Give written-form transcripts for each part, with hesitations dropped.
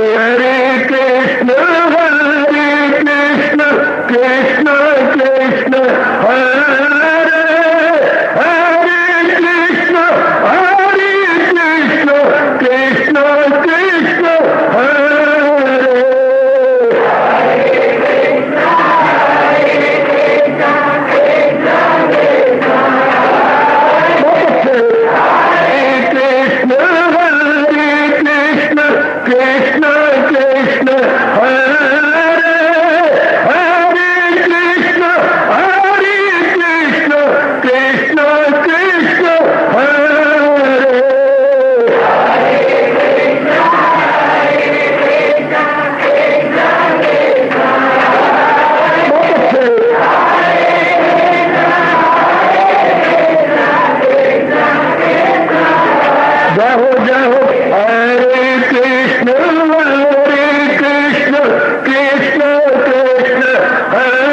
हरे कृष्ण कृष्ण कृष्ण हरे हरे कृष्ण कृष्ण कृष्ण हरे कृष्ण कृष्ण हरे हरे कृष्ण कृष्ण कृष्ण हरे जय हो हरे कृष्ण कृष्ण कृष्ण हरे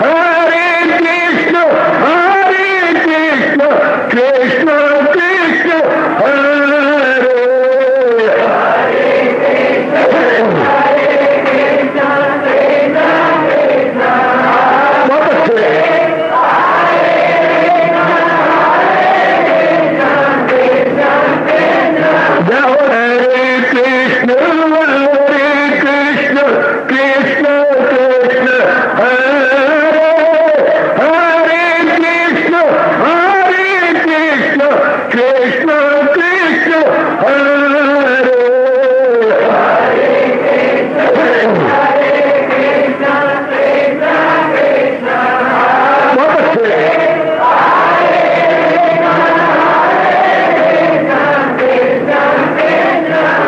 हरे कृष्ण कृष्ण कृष्ण हरे बहुत अच्छे जय हो हरे कृष्ण कृष्ण कृष्ण हरे हरे कृष्ण कृष्ण कृष्ण हरे बहुत अच्छे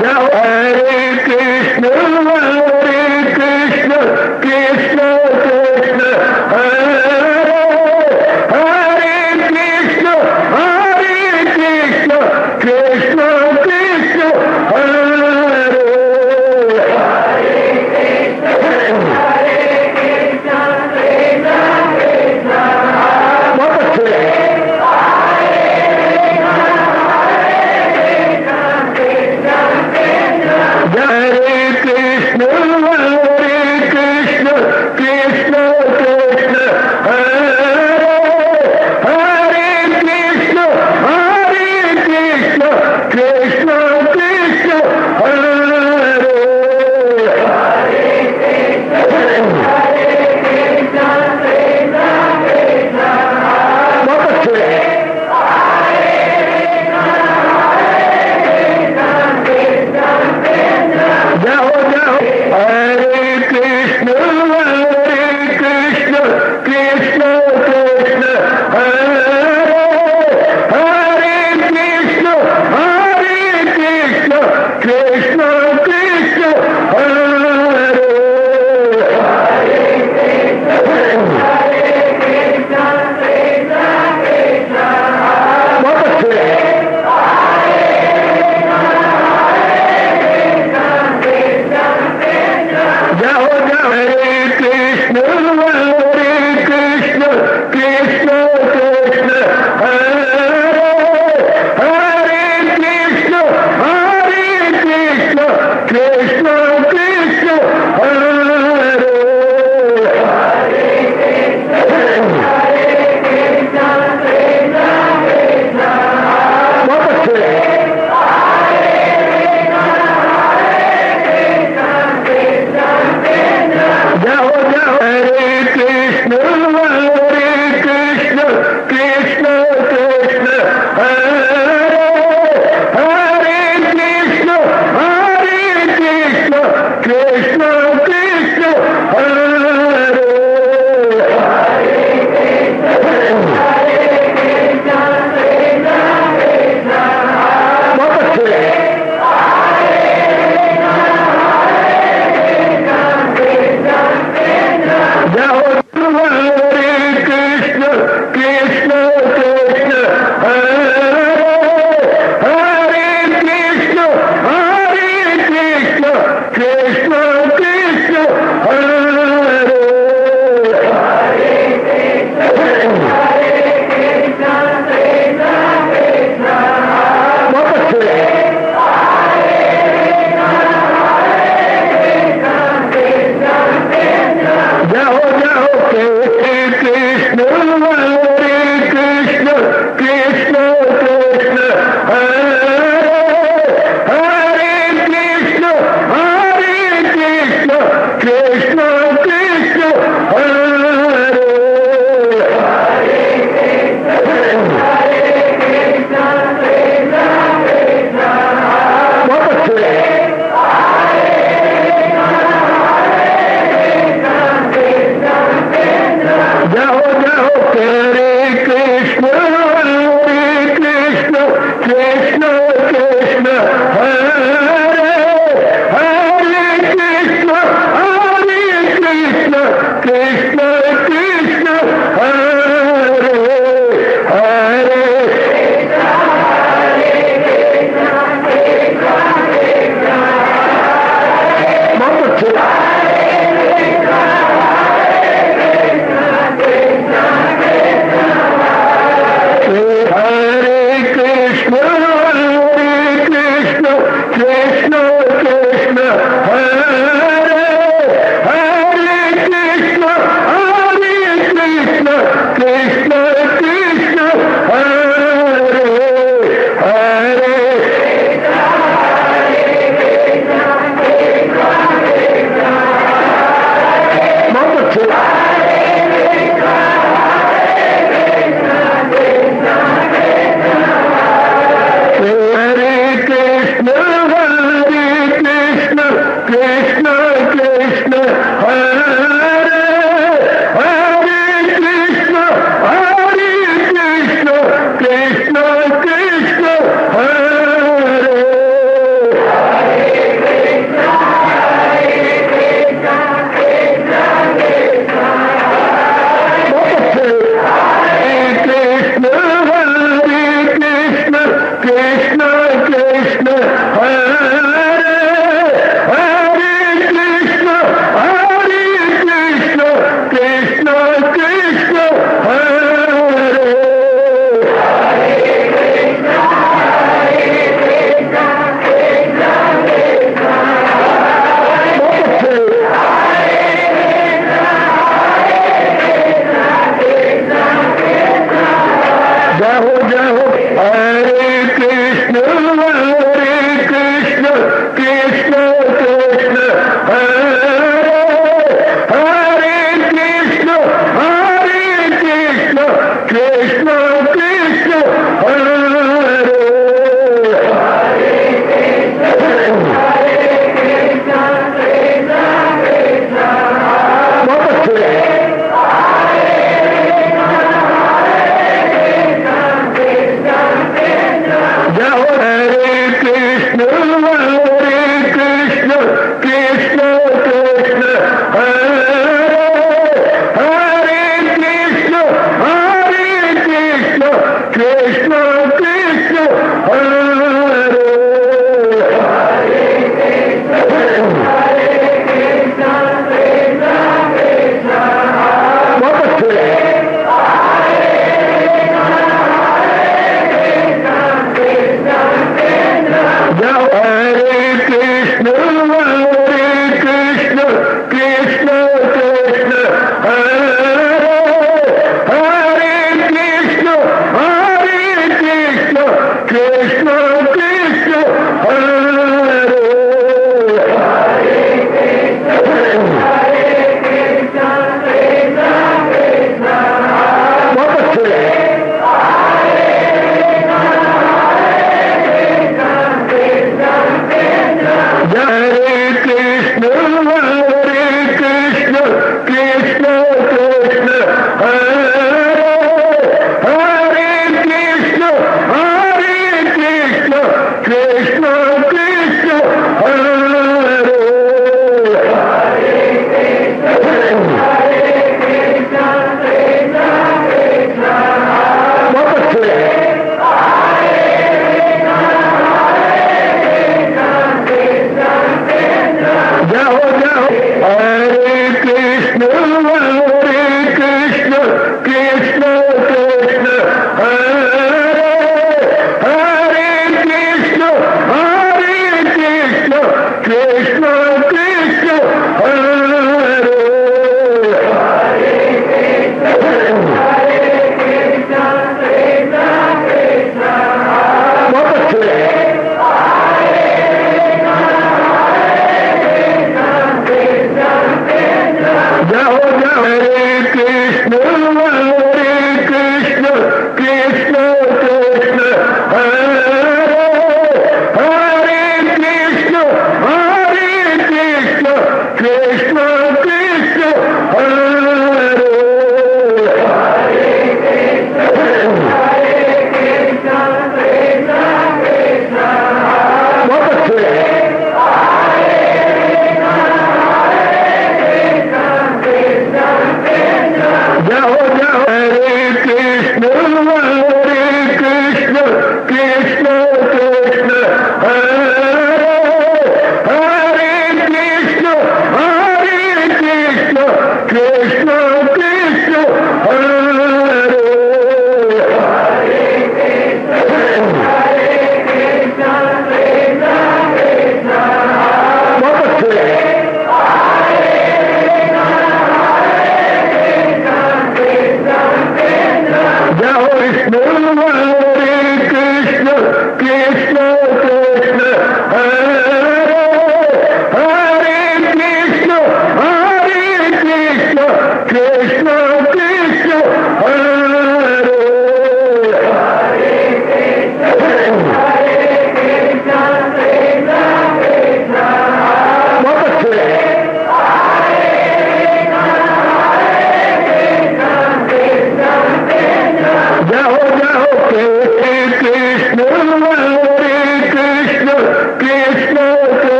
जय हो हरे कृष्ण कृष्ण कृष्ण हरे हरे कृष्ण कृष्ण कृष्ण हरे बहुत अच्छे हरे कृष्ण कृष्ण हरे हरे कृष्ण कृष्ण कृष्ण हरे बहुत अच्छे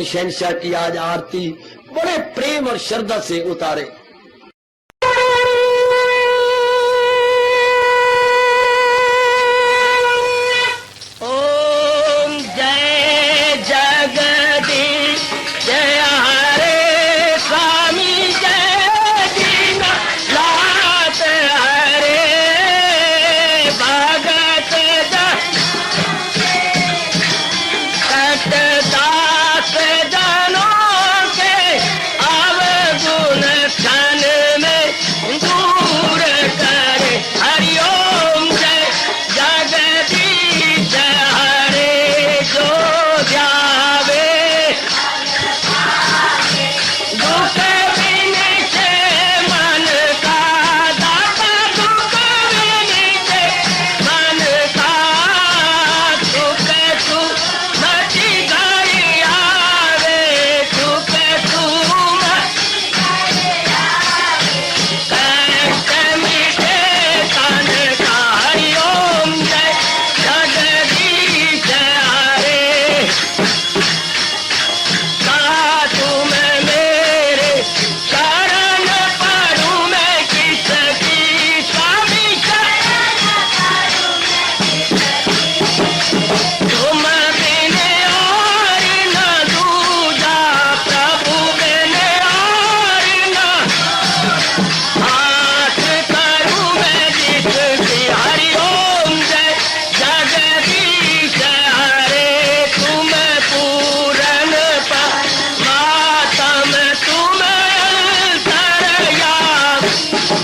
शहंशाह की आज आरती बड़े प्रेम और श्रद्धा से उतारे। ओम जय जगदीश जय हरे स्वामी जय दीनानाथ हरे भगत दास जनों के अवगुण क्षण में दूर करे। हरिओम जय जगदीश हरे जो ध्यावे दुख विनिचे मन का दाता दुख विनिचे मन का सुख तू मची घड़ी आवे सुख तू कष्ट मिटे तन का। हरिओम जय जगदीश हरे तुम मेरे शरण पड़ूं मैं किसकी स्वामी तुम बिन और न दूजा प्रभु बिन और न हाथ करूं मैं जिसकी। हरिओम जय जगदीश हरे तुम पूरन मातम तुम अंतरयामी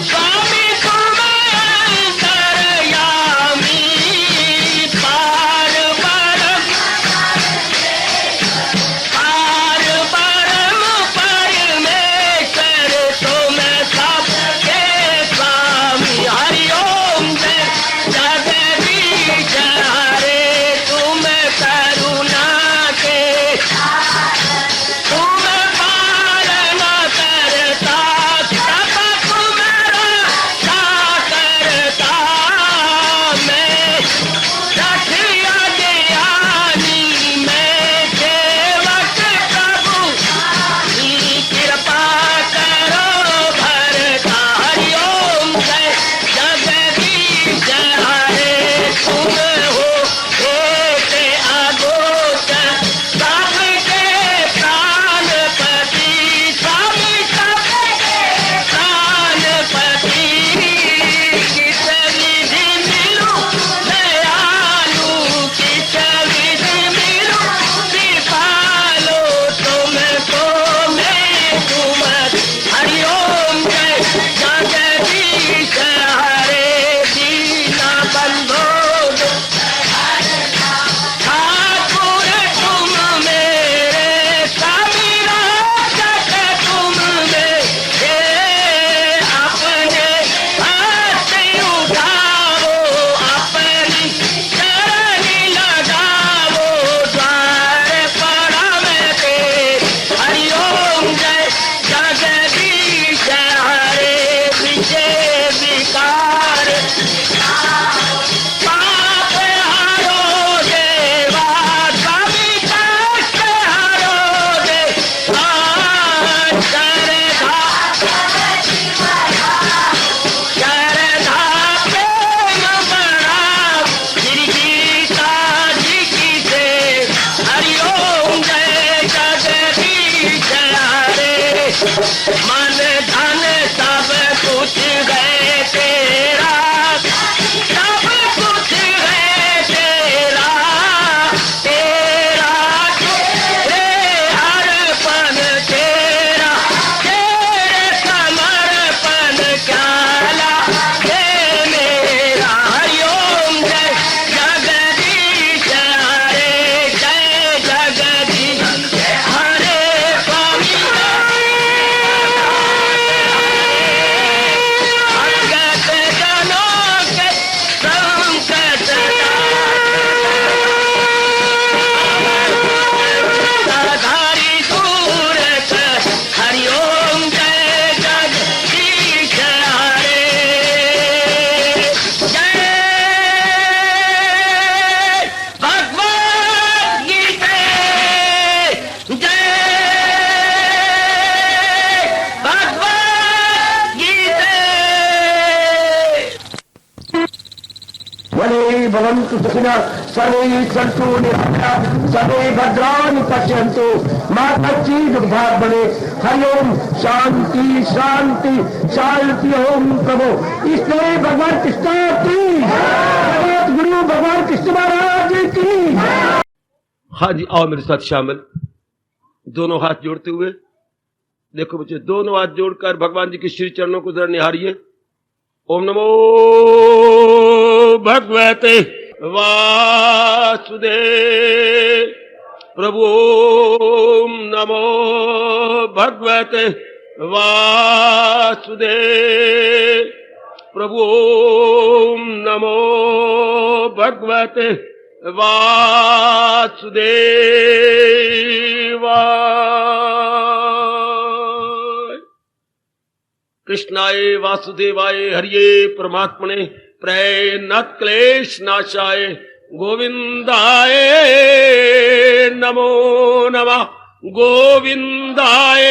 स्वामी तुम अंतरयामी पार परम परमेश्वर तुम सबके स्वामी। हरिओम जय जगदीश हरे तुम करुणा के तुम पालन करता सब तुम रक्षा करता। मैं रखिया ज्ञानी मैं सेवक प्रभु की कृपा करो भरता। हरिओम जय जगदीश हरे तुम हो एक अगोचर सबके प्राणपति स्वामी सबके प्राणपति। किस विधि मिलूं दयालु किस विधि मिलूं कृपालु तुमको मैं तुम। हरिओम जय जगदीश हरे दीना बंधो ठाकुर तुम मेरे स्वामी रक्षक तुम मेरे अपने हाथ उठाओ अपनी चरणी लगाओ द्वार पड़ा मैं तेरे। हरिओम जय जगदीश हरे विजय विकार पाप हरो देवा स्वामी कष्ट हरो देवा श्रद्धा प्रेम बढ़ाओ श्री गीता जी की से। हरिओम जय जगदीश हरे मन धन सब कुछ है तेरा सब कुछ है तेरा तेरा तेरे अर्पण तेरा तेरे समर्पण क्या हे मेरा। हरिओम जय जगदीश हरे जय जगदीश हरे स्वामी भवन्तु सुखिनः सर्वे सन्तु निरामयाः सर्वे भद्राणि पश्यन्तु मा कश्चित् दुर्भाग् भवेत्। हरि ओम शांति शांति शांति। ओम प्रभु इसलिए भगवान कृष्ण की जगत गुरु भगवान कृष्ण महाराज की। हाँ जी, आओ मेरे साथ शामिल, दोनों हाथ जोड़ते हुए। देखो बच्चे, दोनों हाथ जोड़कर भगवान जी के श्री चरणों को जरा निहारिए। ओम नमो भगवते वासुदेव प्रभु। ओम नमो भगवते वासुदेव प्रभु। ओम नमो भगवते वासुदेवाय। कृष्णाय वासुदेवाय हरिये परमात्मने प्रणत क्लेश नाशाय गोविंदाय नमो नमः। गोविंदाय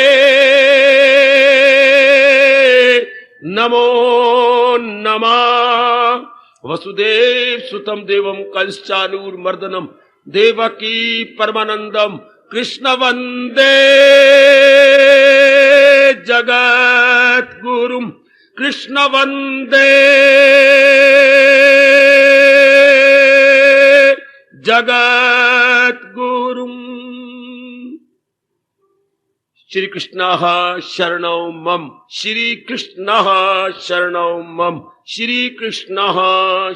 नमो नमः। वसुदेव सुतम देवम कंसचानूरमर्दनम देवकी परमानंदम कृष्ण वंदे जगत गुरुम। कृष्ण वंदे जगत गुरुम। श्री कृष्ण शरणौ मम। श्री कृष्ण शरणौ मम। श्री कृष्ण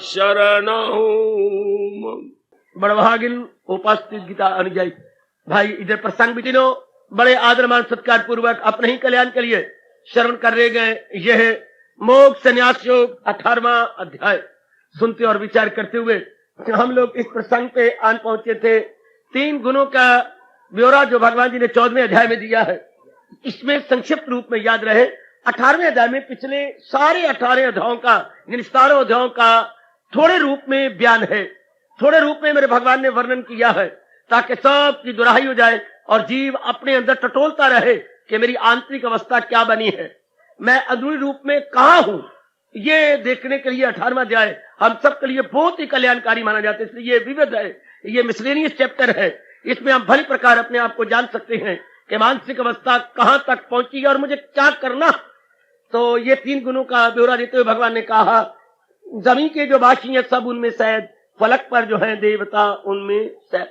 शरणौ मम। बड़भागिन उपस्थित गीता अनुयायी भाई, इधर प्रसंग बिटिनो बड़े आदर मान सत्कार पूर्वक अपने ही कल्याण के लिए श्रवण कर रहे गए यह मोक्ष संन्यास योग 18वां अध्याय सुनते और विचार करते हुए हम लोग इस प्रसंग पे आन पहुंचे थे। 3 गुणों का ब्यौरा जो भगवान जी ने 14वें अध्याय में दिया है, इसमें संक्षिप्त रूप में याद रहे 18वें अध्याय में पिछले सारे 18 अध्यायों का, यानी 17 अध्यायों का थोड़े रूप में बयान है। थोड़े रूप में मेरे भगवान ने वर्णन किया है ताकि सब की दुराई हो जाए और जीव अपने अंदर टटोलता रहे कि मेरी आंतरिक अवस्था क्या बनी है, मैं अंदरूनी रूप में कहां हूं। ये देखने के लिए 18वां अध्याय हम सब के लिए बहुत ही कल्याणकारी माना जाता है। इसलिए ये विविध है, ये मिसलेनियस चैप्टर है। इसमें हम भली प्रकार अपने आप को जान सकते हैं कि मानसिक अवस्था कहां तक पहुंची है और मुझे क्या करना। तो ये 3 गुणों का ब्यौरा देते हुए भगवान ने कहा, जमीन के जो वासी हैं सब उनमें शहद, फलक पर जो है देवता उनमें शहद,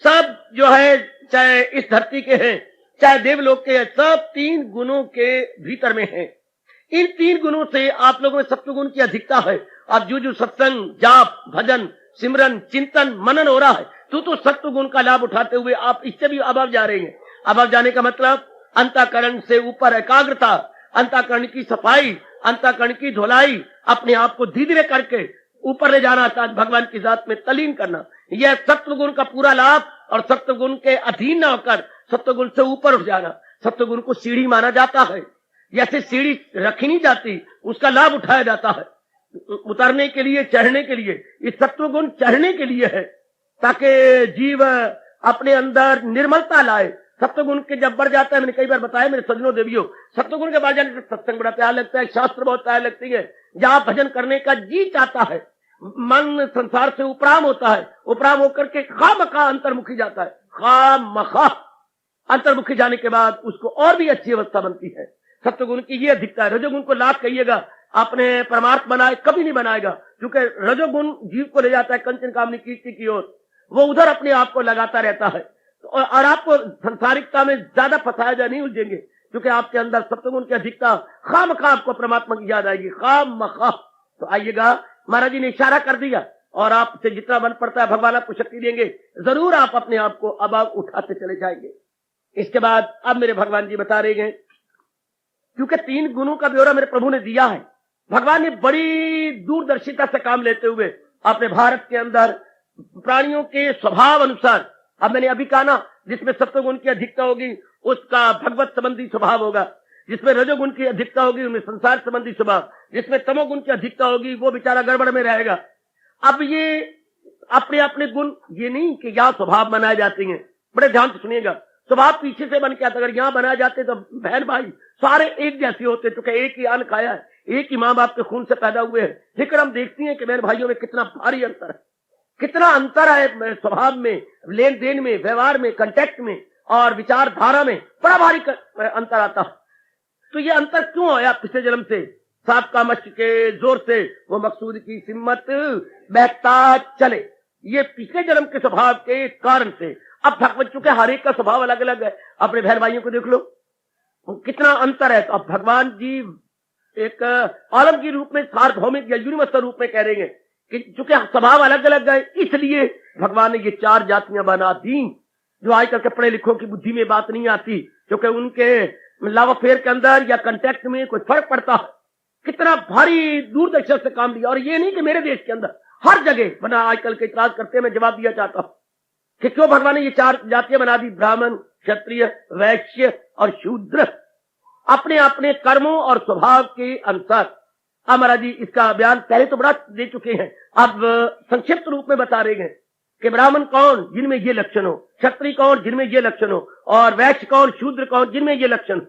सब जो है चाहे इस धरती के हैं चाहे देवलोक के हैं, सब 3 गुणों के भीतर में हैं। इन 3 गुणों से आप लोगों में सत्व गुण की अधिकता है। अब जो सत्संग, जाप, भजन, सिमरन, चिंतन, मनन हो रहा है, तो सत्व गुण का लाभ उठाते हुए आप इससे भी अभाव जा रहे हैं। अभाव जाने का मतलब अंतःकरण से ऊपर एकाग्रता, अंतःकरण की सफाई, अंतःकरण की धुलाई, अपने आप को धीरे धीरे करके ऊपर ले जाना, भगवान की जात में तलीन करना, यह सत्व गुण का पूरा लाभ। और सत्व गुण के अधीन न होकर सत्व गुण से ऊपर उठ जाना। सत्व गुण को सीढ़ी माना जाता है, जैसे सीढ़ी रखी नहीं जाती उसका लाभ उठाया जाता है उतरने के लिए, चढ़ने के लिए। इस सत्व गुण चढ़ने के लिए है ताकि जीव अपने अंदर निर्मलता लाए। सत्वगुण के जब बढ़ जाता है, मैंने कई बार बताया मेरे सज्जनों देवियों, सत्वगुण के बढ़ जाने से सत्संग बड़ा प्यार लगता है, शास्त्र बहुत प्यार लगती है, जहां भजन करने का जी चाहता है, मन संसार से उपराम होता है, उपराम होकर के खामखा अंतर्मुखी जाता है। खामखा अंतर्मुखी जाने के बाद उसको और भी अच्छी अवस्था बनती है। सत्वगुण की ये अधिकता है। रजोगुण को लाभ कहिएगा, आपने परमार्थ बनाए कभी नहीं बनाएगा, क्योंकि रजोगुण जीव को ले जाता है कंचन कामनी कीर्ति की ओर, वो उधर अपने आप को लगाता रहता है और आपको संसारिकता में ज्यादा फंसाया जा नहीं उलझेंगे, क्योंकि आपके अंदर सत्वगुण की अधिकता खामखा आपको परमात्मा की याद आएगी, खामखा। तो आइएगा, महाराज जी ने इशारा कर दिया और आपसे जितना बन पड़ता है भगवान आपको शक्ति देंगे, जरूर आप अपने आप को अभाव उठाते चले जाएंगे। इसके बाद अब मेरे भगवान जी बता रहे हैं, क्योंकि 3 गुणों का ब्यौरा मेरे प्रभु ने दिया है। भगवान ने बड़ी दूरदर्शिता से काम लेते हुए अपने भारत के अंदर प्राणियों के स्वभाव अनुसार, अब मैंने अभी कहा ना, जिसमें सत्वगुण की अधिकता होगी उसका भगवत संबंधी स्वभाव होगा, जिसमें रजोगुण की अधिकता होगी उनमें संसार संबंधी स्वभाव, जिसमें तमोगुण की अधिकता होगी वो बेचारा गड़बड़ में रहेगा। अब ये अपने अपने गुण, ये नहीं कि यहाँ स्वभाव बनाए जाते हैं, बड़े ध्यान से सुनिएगा। स्वभाव पीछे से बन के आता, अगर यहाँ बनाए जाते तो बहन भाई सारे एक जैसे होते, क्योंकि एक ही अन्न खाया है, एक ही माँ बाप के खून से पैदा हुए हैं, लेकिन हम देखते हैं कि बहन भाइयों में कितना भारी अंतर है, कितना अंतर है स्वभाव में, लेन देन में, व्यवहार में, कंटेक्ट में और विचारधारा में बड़ा भारी अंतर आता है। तो ये अंतर क्यों आया पिछले जन्म से? सांप का मश्क के जोर से वो मकसूद की सिम्मत बहता चले, ये पिछले जन्म के स्वभाव के कारण से। अब भगवान चूंकि हर एक का स्वभाव अलग अलग है, अपने बहन भाइयों को देख लो कितना अंतर है। तो अब भगवान जी एक आलमगीर रूप में, सार्वभौमिक या यूनिवर्सल रूप में कह रहे हैं कि चूंकि स्वभाव अलग अलग है, इसलिए भगवान ने ये 4 जातियां बना दी जो आजकल के पढ़े लिखों की बुद्धि में बात नहीं आती, क्योंकि उनके लव अफेयर के अंदर या कंटेक्ट में कोई फर्क पड़ता है। कितना भारी दूरदर्शन से काम लिया, और ये नहीं कि मेरे देश के अंदर, हर जगह बना। आजकल के इतराज करते हैं, मैं जवाब दिया चाहता हूं कि क्यों भगवान ने ये 4 जातियां बना दी, ब्राह्मण, क्षत्रिय, वैश्य और शूद्र, अपने अपने कर्मों और स्वभाव के अनुसार। अब महाराज जी इसका बयान पहले तो बड़ा दे चुके हैं, अब संक्षिप्त रूप में बता रहे हैं कि ब्राह्मण कौन जिनमें ये लक्षण हो, क्षत्रिय कौन जिनमें ये लक्षण हो, और वैश्य कौन, शूद्र कौन जिनमें ये लक्षण हो।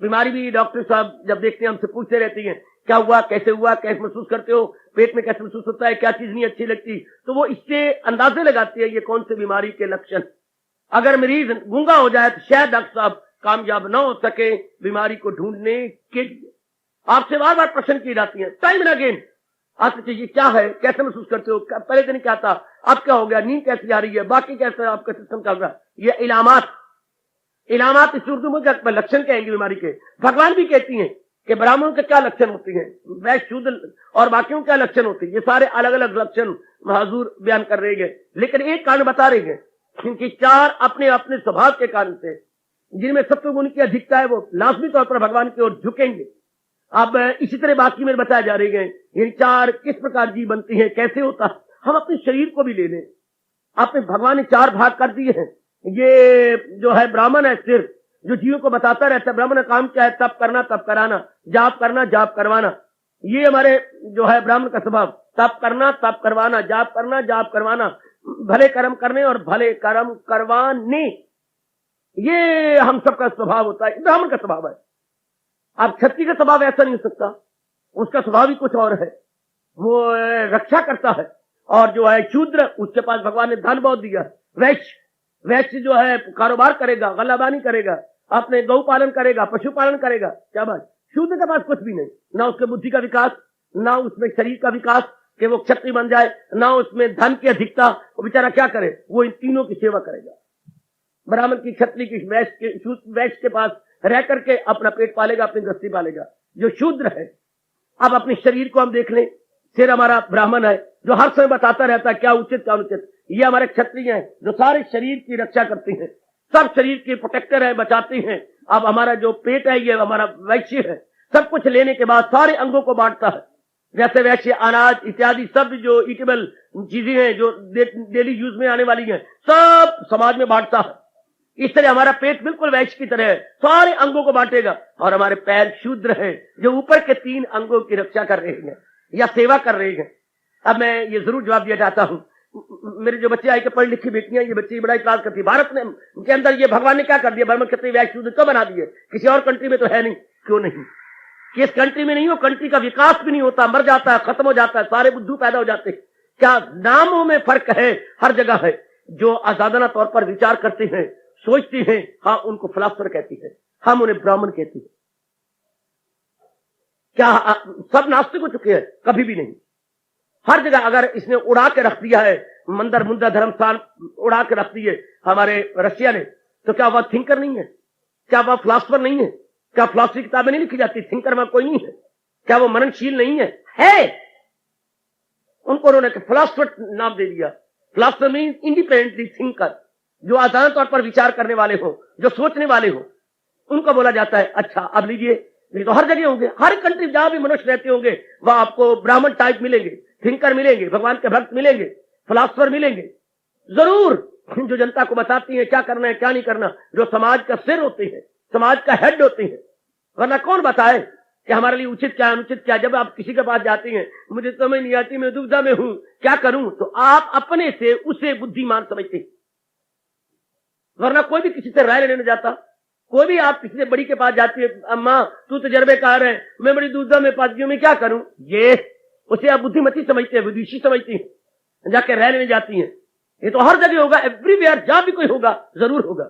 बीमारी भी डॉक्टर साहब जब देखते हैं हमसे पूछते रहती हैं, क्या हुआ, कैसे हुआ, कैसे महसूस करते हो, पेट में कैसे महसूस होता है, क्या चीज नहीं अच्छी लगती, तो वो इससे अंदाजे लगाते हैं ये कौन सी बीमारी के लक्षण। अगर मरीज गूंगा हो जाए तो शायद डॉक्टर साहब कामयाब न हो सके बीमारी को ढूंढने के लिए। आपसे बार बार प्रश्न की जाती है, टाइम एंड अगेन, आपसे चाहिए क्या है, कैसे महसूस करते हो, पहले दिन क्या था, अब क्या हो गया, नींद कैसी आ रही है, बाकी कैसे आपका सिस्टम चल रहा है। ये इलामात इस उर्दू में लक्षण कहेंगे बीमारी के। भगवान भी कहती हैं कि ब्राह्मणों के क्या लक्षण होते हैं, वैश्य, शूद्र और बाकियों क्या लक्षण होते हैं। ये सारे अलग अलग लक्षण हुजूर बयान कर रहे हैं, लेकिन एक कारण बता रहे हैं, क्योंकि 4 अपने अपने स्वभाव के कारण से जिनमें सत्वगुण की अधिकता है वो लाजमी तौर पर भगवान की ओर झुकेंगे। अब इसी तरह बाकी में बताया जा रही है ये 4 किस प्रकार जीव बनती हैं, कैसे होता है। हम अपने शरीर को भी ले लें, आपने भगवान ने 4 भाग कर दिए हैं। ये जो है ब्राह्मण है, सिर्फ जो जीवों को बताता रहता है, ब्राह्मण का काम क्या है, तप करना, तप कराना, जाप करना, जाप करवाना। ये हमारे जो है ब्राह्मण का स्वभाव, तप करना, तप करवाना, जाप करना, जाप करवाना, भले कर्म करने और भले कर्म करवाने, ये हम सबका स्वभाव होता है, ब्राह्मण का स्वभाव है। अब क्षत्रिय का स्वभाव ऐसा नहीं हो सकता, उसका स्वभाव ही कुछ और है, वो रक्षा करता है। और जो है शूद्र, उसके पास भगवान ने धन बहुत दिया। वैश्य जो है कारोबार करेगा, गलाबानी करेगा, अपने गौ पालन करेगा, पशुपालन करेगा, क्या बात। शूद्र के पास कुछ भी नहीं, ना उसके बुद्धि का विकास, ना उसमें शरीर का विकास कि वो क्षत्रिय बन जाए, ना उसमें धन की अधिकता। वो बेचारा क्या करे, वो इन तीनों की सेवा करेगा। ब्राह्मण की, क्षत्रिय की, वैश्य के पास रह करके अपना पेट पालेगा, अपनी गृहस्थी पालेगा। जो शूद्र है, अब अपने शरीर को हम देख लें, सिर हमारा ब्राह्मण है जो हर समय बताता रहता है क्या उचित क्या अनुचित। ये हमारे क्षत्रिय हैं जो सारे शरीर की रक्षा करते हैं, सब शरीर के प्रोटेक्टर है, बचाते हैं। अब हमारा जो पेट है ये हमारा वैश्य है, सब कुछ लेने के बाद सारे अंगों को बांटता है। जैसे वैश्य अनाज इत्यादि सब जो ईटेबल चीजें हैं जो डेली यूज में आने वाली हैं, सब समाज में बांटता है। इस तरह हमारा पेट बिल्कुल वैश्य की तरह है, सारे अंगों को बांटेगा। और हमारे पैर शूद्र हैं जो ऊपर के 3 अंगों की रक्षा कर रहे हैं या सेवा कर रहे हैं। अब मैं ये जरूर जवाब दिया चाहता हूं, मेरे जो बच्चे आए के पढ़ी लिखी बेटियां, ये बच्चे बड़ा इतराज करती है, भारत ने के अंदर ये भगवान ने क्या कर दिया, ब्राह्मण क्षत्रिय वैश्य शूद्र क्यों बना दिए, किसी और कंट्री में तो है नहीं। क्यों नहीं, कि इस कंट्री में नहीं हो, कंट्री का विकास भी नहीं होता, मर जाता है, खत्म हो जाता है, सारे बुद्धू पैदा हो जाते हैं। क्या नामों में फर्क है, हर जगह है। जो आजादाना तौर पर विचार करते हैं, सोचते हैं, हाँ उनको फिलासफर कहती है, हम उन्हें ब्राह्मण कहते हैं। क्या सब नास्तिक हो चुके हैं? कभी भी नहीं। हर जगह अगर इसने उड़ा के रख दिया है, मंदिर मुंदा धर्म स्थान उड़ा के रख दिए हमारे रशिया ने, तो क्या वह थिंकर नहीं है? क्या वह फिलासफर नहीं है? क्या फिलासफी किताबें नहीं लिखी जाती? थिंकर में कोई नहीं है? क्या वो मननशील नहीं है? उनको उन्होंने फिलासफर नाम दे दिया। फिलासफर मीन इंडिपेंडेंटली थिंकर, जो आजाद तौर पर विचार करने वाले हो, जो सोचने वाले हो, उनको बोला जाता है। अच्छा अब लीजिए, ये तो हर जगह होंगे, हर कंट्री जहां भी मनुष्य रहते होंगे वहां आपको ब्राह्मण टाइप मिलेंगे, थिंकर मिलेंगे, भगवान के भक्त मिलेंगे, फिलासफर मिलेंगे जरूर, जो जनता को बताती है क्या करना है क्या नहीं करना, जो समाज का सिर होती है, समाज का हेड होती है। वरना कौन बताए कि हमारे लिए उचित क्या अनुचित क्या। जब आप किसी के पास जाते हैं, मुझे समझ नहीं आती, मैं दुविधा में हूं, क्या करूं, तो आप अपने से उसे बुद्धिमान समझते हैं। वरना कोई भी किसी से राय लेने जाता, कोई भी आप किसी से बड़ी के पास जाती है, अम्मा तू तजर्बेकार है, मैं बड़ी दूधा में पाती हूँ, मैं क्या करूं, ये उसे आप बुद्धिमती समझते हैं, विदुषी समझती हैं, जाके रह लेने जाती हैं। ये तो हर जगह होगा, एवरीवेयर, जहां भी कोई होगा जरूर होगा।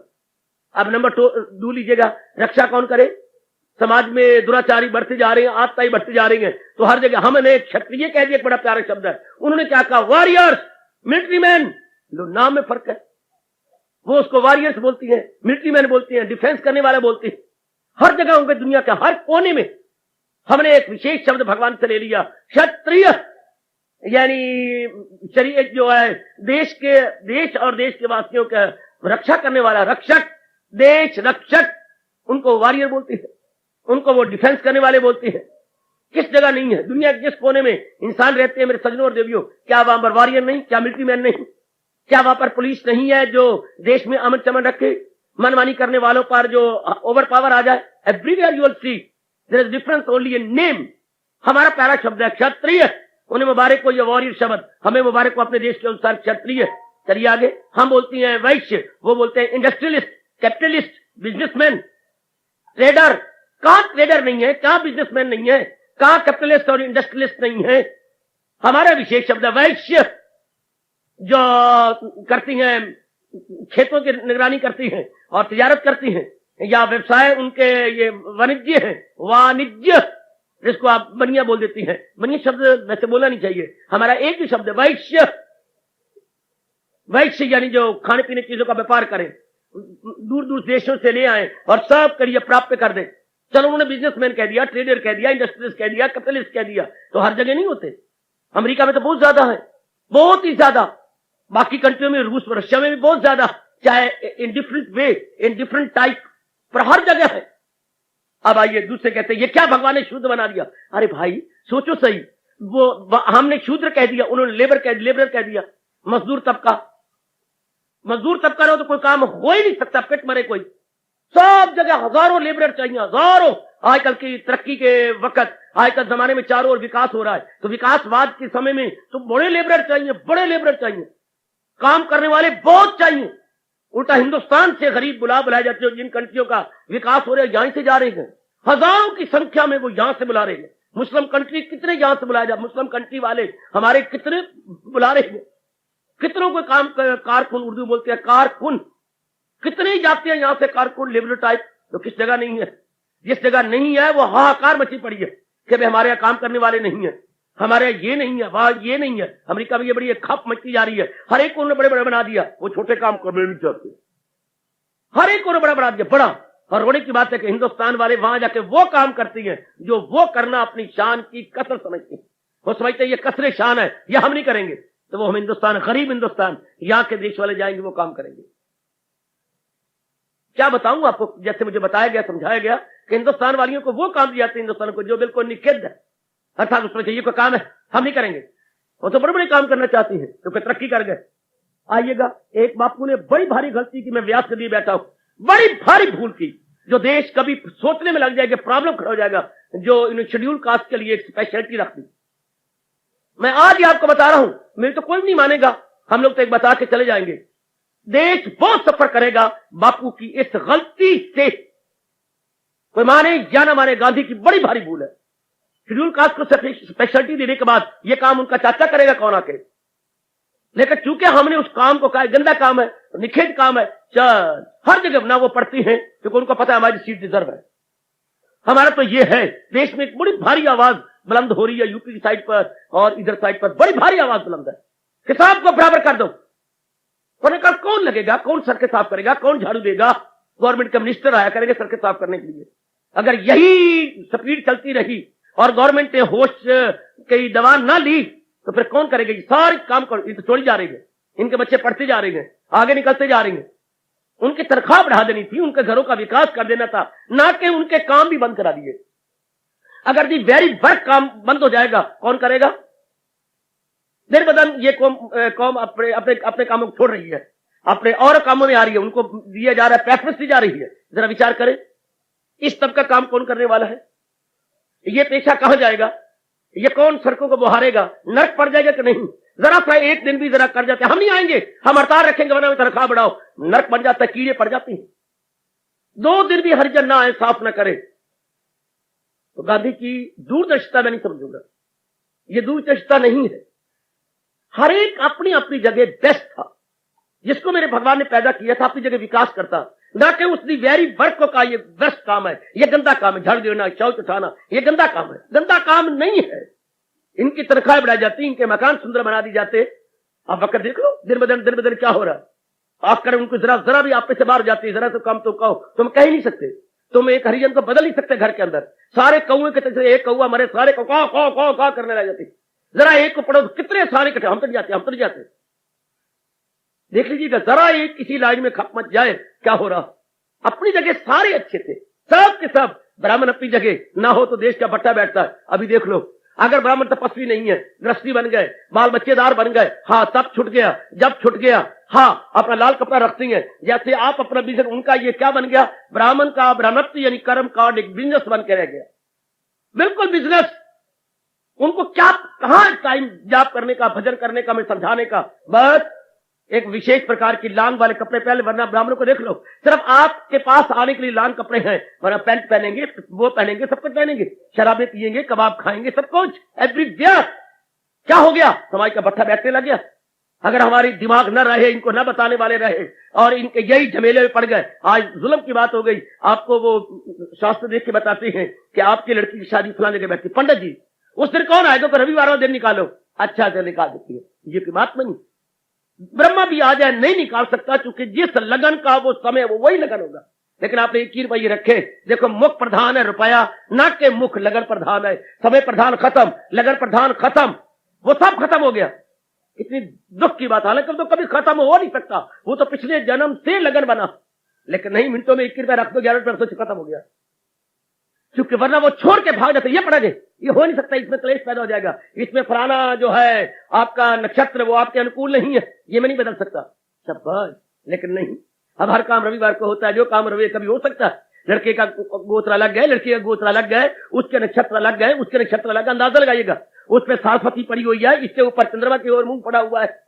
अब नंबर 2 लीजिएगा, रक्षा कौन करे? समाज में दुराचारी बढ़ते जा रहे हैं, आत्ताई बढ़ते जा रही हैं, तो हर जगह हमने क्षत्रिय कह दिया, एक बड़ा प्यारा शब्द है, उन्होंने क्या कहा, वॉरियर्स, मिलिट्री मैन। लो नाम में फर्क है, वो उसको वॉरियर्स बोलती हैं, मिलिट्री मैन बोलती हैं, डिफेंस करने वाला बोलती है। हर जगह उनके दुनिया के हर कोने में हमने एक विशेष शब्द भगवान से ले लिया, क्षत्रिय, यानी शरीर जो है देश और देश के वासियों का रक्षा करने वाला, रक्षक, देश रक्षक, उनको वॉरियर बोलती है, उनको वो डिफेंस करने वाले बोलती है। किस जगह नहीं है, दुनिया के जिस कोने में इंसान रहते हैं मेरे सज्जनों और देवियों, क्या वहां पर वॉरियर नहीं, क्या मिलिट्री मैन नहीं, क्या वहां पर पुलिस नहीं है जो देश में अमन चमन रखे, मनमानी करने वालों पर जो ओवर पावर आ जाए? Everywhere you will see there is difference only in name. हमारा प्यारा शब्द है क्षत्रिय, उन्हें मुबारक को ये वॉरियर शब्द, हमें मुबारक को अपने देश के अनुसार क्षत्रिय। चलिए आगे, हम बोलती हैं वैश्य, वो बोलते हैं इंडस्ट्रियलिस्ट, कैपिटलिस्ट, बिजनेसमैन, ट्रेडर। कहां ट्रेडर नहीं है, कहां बिजनेसमैन नहीं है, कहां कैपिटलिस्ट और इंडस्ट्रियलिस्ट नहीं है? हमारा विशेष शब्द है वैश्य, जो करती हैं, खेतों की निगरानी करती हैं और तिजारत करती हैं, या व्यवसाय उनके ये वाणिज्य है, वाणिज्य, जिसको आप बनिया बोल देती हैं। बनिया शब्द वैसे बोलना नहीं चाहिए, हमारा एक ही शब्द है वैश्य। वैश्य यानी जो खाने पीने की चीजों का व्यापार करें, दूर दूर देशों से ले आए और सब करिए प्राप्त कर दें। चलो उन्होंने बिजनेसमैन कह दिया, ट्रेडर कह दिया, इंडस्ट्रियलिस्ट कह दिया, कैपिटलिस्ट कह दिया, तो हर जगह नहीं होते। अमेरिका में तो बहुत ज्यादा है, बहुत ही ज्यादा, बाकी कंट्रियों में, रूस रशिया में भी बहुत ज्यादा, चाहे in different way, in different type, पर हर जगह है। अब आइए दूसरे कहते हैं ये क्या भगवान ने शूद्र बना दिया। अरे भाई सोचो सही, वो हमने शूद्र कह दिया, उन्होंने लेबर कह दिया, मजदूर तबका रहो तो कोई काम हो ही नहीं सकता, पेट मरे कोई। सब जगह हजारों लेबर चाहिए, हजारों। आजकल की तरक्की के वक्त, आजकल जमाने में चारों ओर विकास हो रहा है, तो विकासवाद के समय में तो बड़े लेबर चाहिए, काम करने वाले बहुत चाहिए। उल्टा हिंदुस्तान से गरीब बुलाए जाते हो, जिन कंट्रियों का विकास हो रहा है, यहां से जा रहे हैं, हजारों की संख्या में वो यहां से बुला रहे हैं। मुस्लिम कंट्री कितने यहां से बुलाया जा, मुस्लिम कंट्री वाले हमारे कितने बुला रहे हैं, कितनों को काम, कारकुन उर्दू बोलते हैं, कारकुन कितने ही जाते हैं यहां से, कारकुन लेबर टाइप। तो किस जगह नहीं है, जिस जगह नहीं है वो हाहाकार मची पड़ी है कि भाई हमारे यहाँ काम करने वाले नहीं है, हमारे ये नहीं है, वहां ये नहीं है। अमेरिका में ये बड़ी खप मचती जा रही है, हर एक को उन्होंने बड़े बड़े बना दिया, वो छोटे काम करने नहीं चाहते, हर एक को बड़ा बना दिया बड़ा। और रोने की बात है कि हिंदुस्तान वाले वहां जाके वो काम करती हैं जो वो करना अपनी शान की कसर समझती है। वो समझते हैं ये कसरे शान है, ये हम नहीं करेंगे, तो वो हम हिंदुस्तान, गरीब हिंदुस्तान, यहाँ के देश वाले जाएंगे वो काम करेंगे। क्या बताऊं आपको, जैसे मुझे बताया गया, समझाया गया कि हिंदुस्तान वालियों को वो काम दिए जाते हैं हिंदुस्तान को जो बिल्कुल निषिद्ध है, अर्थात उसमें चाहिए कोई काम है हम नहीं करेंगे। वो तो बड़े बड़े काम करना चाहती है, तो फिर तरक्की कर गए। आइएगा, एक बापू ने बड़ी भारी गलती की, मैं व्यास के लिए बैठा हूं, बड़ी भारी भूल की, जो देश कभी सोचने में लग जाएगा, प्रॉब्लम खड़ा हो जाएगा, जो इन्होंने शेड्यूल कास्ट के लिए एक स्पेशलिटी रख दी। मैं आज ही आपको बता रहा हूं, मेरे तो कोई नहीं मानेगा, हम लोग तो एक बता के चले जाएंगे। देश बहुत सफर करेगा बापू की इस गलती से, कोई माने या ना माने, गांधी की बड़ी भारी भूल है। शेड्यूल कास्ट को स्पेशलिटी देने के बाद यह काम उनका चाचा करेगा कौन आके, लेकिन चूंकि हमने उस काम को कहा गंदा काम है, निषेध काम है, चल हर जगह ना वो पढ़ती हैं क्योंकि उनको पता है हमारी सीट रिजर्व है। हमारा तो ये है, देश में एक बड़ी भारी आवाज बुलंद हो रही है, यूपी की साइड पर और इधर साइड पर बड़ी भारी आवाज बुलंद है कि साहब को बराबर कर दो। कौन लगेगा, कौन सड़कें साफ करेगा, कौन झाड़ू देगा? गवर्नमेंट के मिनिस्टर आया करेंगे सड़कें साफ करने के लिए। अगर यही स्पीड चलती रही और गवर्नमेंट ने होश की दवा ना ली तो फिर कौन करेगा? सारे काम ये तो छोड़ी जा रही है, इनके बच्चे पढ़ते जा रहे हैं, आगे निकलते जा रहे हैं। उनकी तनख्वाह बढ़ा देनी थी, उनके घरों का विकास कर देना था, ना कि उनके काम भी बंद करा दिए। अगर दी वेरी वर्क काम बंद हो जाएगा कौन करेगा? देर बदन ये कौम अपने कामों को छोड़ रही है, अपने और कामों में आ रही है, उनको दिया जा रहा है, प्रेफरेंस दी जा रही है। जरा विचार करें, इस तब का काम कौन करने वाला है? ये पेशा कहां जाएगा? ये कौन सड़कों को बुहारेगा? नर्क पड़ जाएगा कि नहीं? जरा सा एक दिन भी जरा कर जाते, हम नहीं आएंगे, हम हड़ताल रखेंगे वरना तनख्वाह बढ़ाओ, नर्क बन जाता है, कीड़े पड़ जाती हैं। 2 दिन भी हरिजन ना आए, साफ ना करे, तो गांधी की दूरदर्शिता मैं नहीं समझूंगा। ये दूरदर्शिता नहीं है। हर एक अपनी अपनी जगह बेस्ट था। जिसको मेरे भगवान ने पैदा किया था अपनी जगह विकास करता, ना कि उसकी वेरी वर्क का ये बेस्ट काम है, ये गंदा काम है, झाड़ देना, शौच उठाना, ये गंदा काम है। गंदा काम नहीं है। इनकी तनख्वाह बढ़ाई जाती, इनके मकान सुंदर बना दी जाते। आप वक्त देख लो, दिन ब दिन क्या हो रहा है। आप करें उनको जरा भी आप पे से बाहर हो जाती है, जरा तो कम तो कहो, तुम कह ही नहीं सकते। तुम एक हरिजन को बदल नहीं सकते घर के अंदर। सारे कौए के तरह एक कौआ मरे, सारे को कौ करने लग जाती। जरा एक को पढ़ो, कितने सारे इकट्ठे, हम तो नहीं जाते। देख लीजिएगा, जरा एक किसी लाइन में खप मच जाए, क्या हो रहा। अपनी जगह सारे अच्छे थे, सब के सब। ब्राह्मण अपनी जगह ना हो तो देश का बट्टा बैठता है। अभी देख लो, अगर ब्राह्मण तपस्वी नहीं है, गृहस्थी बन गए, बाल बच्चेदार बन गए, हाँ तब छुट गया, जब छुट गया, हाँ अपना लाल कपड़ा रखती हैं, जैसे आप अपना बिजनेस, उनका ये क्या बन गया, ब्राह्मण का ब्राह्मणत्व यानी कर्म कार्ड एक बिजनेस बन के रह गया। बिल्कुल बिजनेस। उनको क्या कहां टाइम जाप करने का, भजन करने का, मैं समझाने का, बस एक विशेष प्रकार की लांग वाले कपड़े पहले, वरना ब्राह्मणों को देख लो, सिर्फ आपके पास आने के लिए लांग कपड़े हैं, वरना पैंट पहनेंगे, वो पहनेंगे, सब कुछ पहनेंगे, शराबें पिएंगे, कबाब खाएंगे, सब कुछ एवरीवेयर। क्या हो गया, समाज का भट्ठा बैठने लग गया। अगर हमारी दिमाग न रहे, इनको न बताने वाले रहे और इनके यही झमेले में पड़ गए। आज जुल्म की बात हो गई। आपको वो शास्त्र देख के बताते हैं कि आपकी लड़की की शादी फलाने जगह बैठती, पंडित जी उस दिन कौन आएगा, तो रविवार वाला दिन निकालो, अच्छा से निकाल देती है। ये की बात नहीं। ब्रह्मा भी आ जाए नहीं निकाल सकता, क्योंकि जिस लगन का वो समय वो वही लगन होगा। लेकिन आपने 21 रुपये रखे, देखो मुख प्रधान है रुपया, ना के मुख लगन प्रधान है। समय प्रधान खत्म, लगन प्रधान खत्म, वो सब खत्म हो गया। इतनी दुख की बात, हालांकि तो कभी खत्म हो नहीं सकता, वो तो पिछले जन्म से लगन बना। लेकिन नहीं, मिनटों में 21 रुपये रख दो, 11 रुपये से खत्म हो गया। क्योंकि वरना वो छोड़ के भाग जाते, ये पढ़ेंगे, ये हो नहीं सकता, इसमें क्लेश पैदा हो जाएगा, इसमें फलाना जो है आपका नक्षत्र वो आपके अनुकूल नहीं है, ये मैं नहीं बदल सकता। शाबाश। लेकिन नहीं, अब हर काम रविवार को होता है, जो काम रविवार कभी हो सकता है। लड़के का गोत्र अलग गए, लड़की का गोत्र अलग गए, उसके नक्षत्र अलग गए, उसके नक्षत्र अलग, अंदाजा लगाइएगा। उसमें सरस्वती पड़ी हुई है, इसके ऊपर चंद्रमा की ओर मुंह पड़ा हुआ है।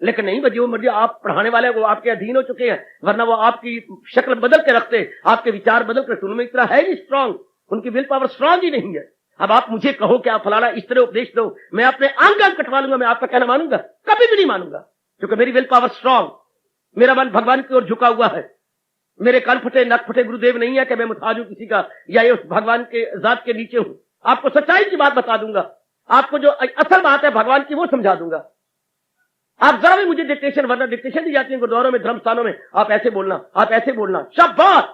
लेकिन नहीं, जो मर्जी आप पढ़ाने वाले वो आपके अधीन हो चुके हैं, वरना वो आपकी शक्ल बदल के रखते, आपके विचार बदल कर। उनमें इतना है नहीं स्ट्रांग, उनकी विल पावर स्ट्रांग ही नहीं है। अब आप मुझे कहो कि आप फलाना इस तरह उपदेश दो, मैं अपने अंग कटवा लूंगा, मैं आपका कहना मानूंगा? कभी भी नहीं मानूंगा, क्योंकि मेरी विल पावर स्ट्रांग, मेरा मन भगवान की ओर झुका हुआ है। मेरे कान फटे नक फटे गुरुदेव नहीं है कि मैं मुताज हूं किसी का, या ये उस भगवान के जात के नीचे हूं। आपको सच्चाई की बात बता दूंगा, आपको जो असल बात है भगवान की वो समझा दूंगा। आप जरा भी मुझे डिक्टेशन, वरना डिक्टेशन दी जाती है गुरुद्वारों में, धर्म स्थानों में, आप ऐसे बोलना, आप ऐसे बोलना, शाबाश।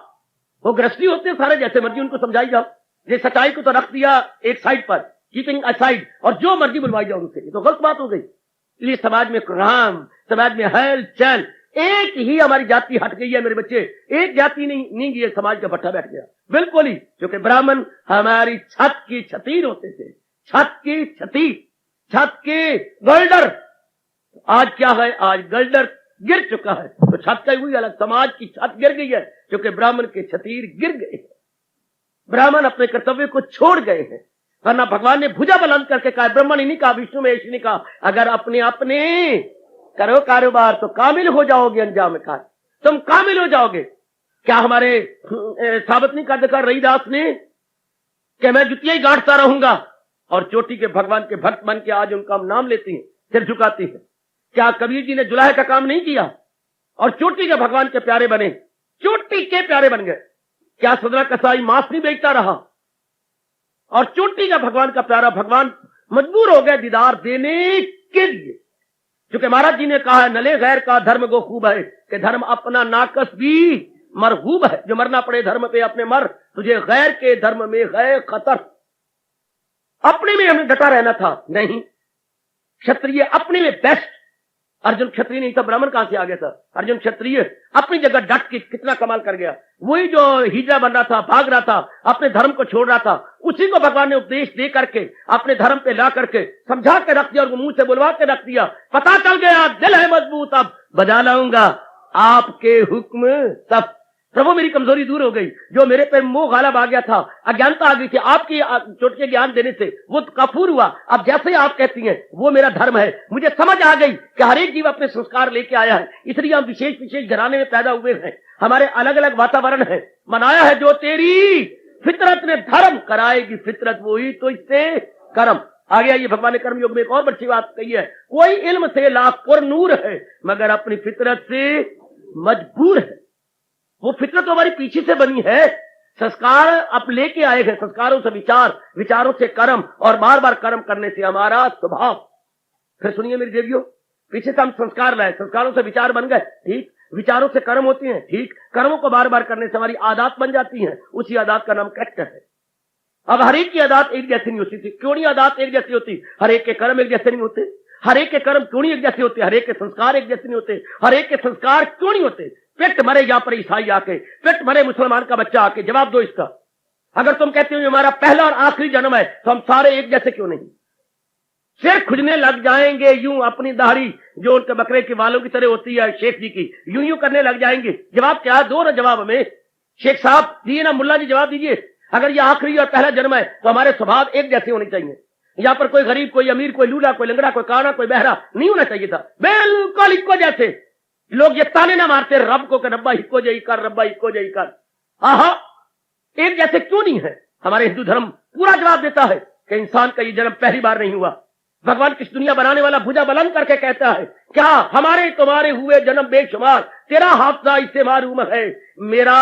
वो गृहस्थी होते हैं सारे, जैसे मर्जी उनको समझाई जाओ। ये सच्चाई को तो रख दिया एक साइड पर, कीपिंग असाइड, और जो मर्जी बुलवाई जाओ उनसे, ये तो गलत बात हो गई। इसलिए समाज में राम, समाज में हल चल, एक ही हमारी जाति हट गई है मेरे बच्चे, एक जाति नहीं गई, समाज का भट्ठा बैठ गया बिल्कुल ही। क्योंकि ब्राह्मण हमारी छत की छतीर होते थे, छत की छती, छत के गल्डर। आज क्या है, आज गल्डर गिर चुका है, तो छत का हुई अलग, समाज की छत गिर गई है, क्योंकि ब्राह्मण के छतीर गिर गए हैं। ब्राह्मण अपने कर्तव्य को छोड़ गए हैं, वरना भगवान ने भुजा बुलंद करके कहा, ब्रह्मा ने नहीं कहा, विष्णु महेश ने कहा, अगर अपने अपने करो कारोबार तो कामिल हो जाओगे, अंजाम का तुम कामिल हो जाओगे। क्या हमारे साबित नहीं कर रहीदास ने कि मैं जुतियां ही गांठता रहूंगा, और चोटी के भगवान के भक्त बन के आज उनका नाम लेती हैं, सिर झुकाती है। क्या कबीर जी ने जुलाह का काम नहीं किया और चोटी के भगवान के प्यारे बने, चोटी के प्यारे बन गए? क्या सदरा कसाई मांस नहीं बेचता रहा और चोटी का भगवान का प्यारा भगवान मजबूर हो गए दीदार देने के लिए? क्योंकि महाराज जी ने कहा है, नले गैर का धर्म गो खूब है, कि धर्म अपना नाकस भी मरहूब है। जो मरना पड़े धर्म पे अपने मर, तुझे गैर के धर्म में गए खतर। अपने में हमें डटा रहना था, नहीं, क्षत्रिय अपने में बेस्ट। अर्जुन क्षत्रिय नहीं था, ब्राह्मण कहां से आ गया था? अर्जुन क्षत्रिय अपनी जगह डट के कितना कमाल कर गया। वही जो हिजड़ा बन रहा था, भाग रहा था, अपने धर्म को छोड़ रहा था, उसी को भगवान ने उपदेश दे करके अपने धर्म पे ला करके समझा के रख दिया और वो मुंह से बुलवा के रख दिया। पता चल गया, दिल है मजबूत, अब बजा लाऊंगा आपके हुक्म सब। प्रभु मेरी कमजोरी दूर हो गई, जो मेरे पे मोह गालब आ गया था, अज्ञानता आ गई थी, आपकी चोट ज्ञान देने से वो कपूर हुआ। अब जैसे आप कहती हैं वो मेरा धर्म है। मुझे समझ आ गई कि हर एक जीव अपने संस्कार लेके आया है, इसलिए हम विशेष विशेष घराने में पैदा हुए हैं। हमारे अलग अलग वातावरण है, बनाया है जो तेरी फितरत ने धर्म, कराएगी फितरत वही तो इससे कर्म। आगे आइए, भगवान ने कर्म योग में एक और बड़ी बात कही है, कोई इल्म से लाख पुर नूर है मगर अपनी फितरत से मजबूर है। वो फितरत तो हमारी पीछे से बनी है, संस्कार अब लेके आए हैं, संस्कारों से विचार, विचारों से कर्म, और बार बार कर्म करने से हमारा स्वभाव। फिर सुनिए मेरी देवियों, पीछे से हम संस्कार लाए, संस्कारों से विचार बन गए, ठीक, विचारों से कर्म होती हैं, ठीक, कर्मों को बार बार करने से हमारी आदत बन जाती है, उसी आदत का नाम कैरेक्टर है। अब हर एक की आदत एक जैसी नहीं होती थी, क्यों नहीं आदत एक जैसी होती? हर एक के कर्म एक जैसे नहीं होते। हर एक के कर्म क्यों नहीं एक जैसे होते? हर एक के संस्कार एक जैसे नहीं होते। हर एक के संस्कार क्यों नहीं होते? पेट मरे यहां पर ईसाई आके, पेट मरे मुसलमान का बच्चा आके, जवाब दो इसका। अगर तुम कहते हो ये हमारा पहला और आखिरी जन्म है, तो हम सारे एक जैसे क्यों नहीं? सिर खुजने लग जाएंगे यूं, अपनी दाढ़ी जो उनके बकरे के बालों की तरह होती है शेख जी की, यूं यूं करने लग जाएंगे। जवाब क्या? दो ना जवाब हमें। शेख साहब दिए ना, मुल्ला जी जवाब दीजिए। अगर ये आखिरी और पहला जन्म है तो हमारे स्वभाव एक जैसे होने चाहिए। यहां पर कोई गरीब, कोई अमीर, कोई लूला, कोई लंगड़ा, कोई काना, कोई बहरा नहीं होना चाहिए था, बिल्कुल इक्को जैसे। लोग ये ताने ना मारते रब को कि रब्बा इक्को जई कर, रब्बा इक्को जई कर। आहा, एक जैसे क्यों नहीं है? हमारे हिंदू धर्म पूरा जवाब देता है कि इंसान का ये जन्म पहली बार नहीं हुआ। भगवान किस दुनिया बनाने वाला भुजा बुलंद करके कहता है, क्या हमारे तुम्हारे हुए जन्म बेशुमार, तेरा हाफजा इससे मालूम है। मेरा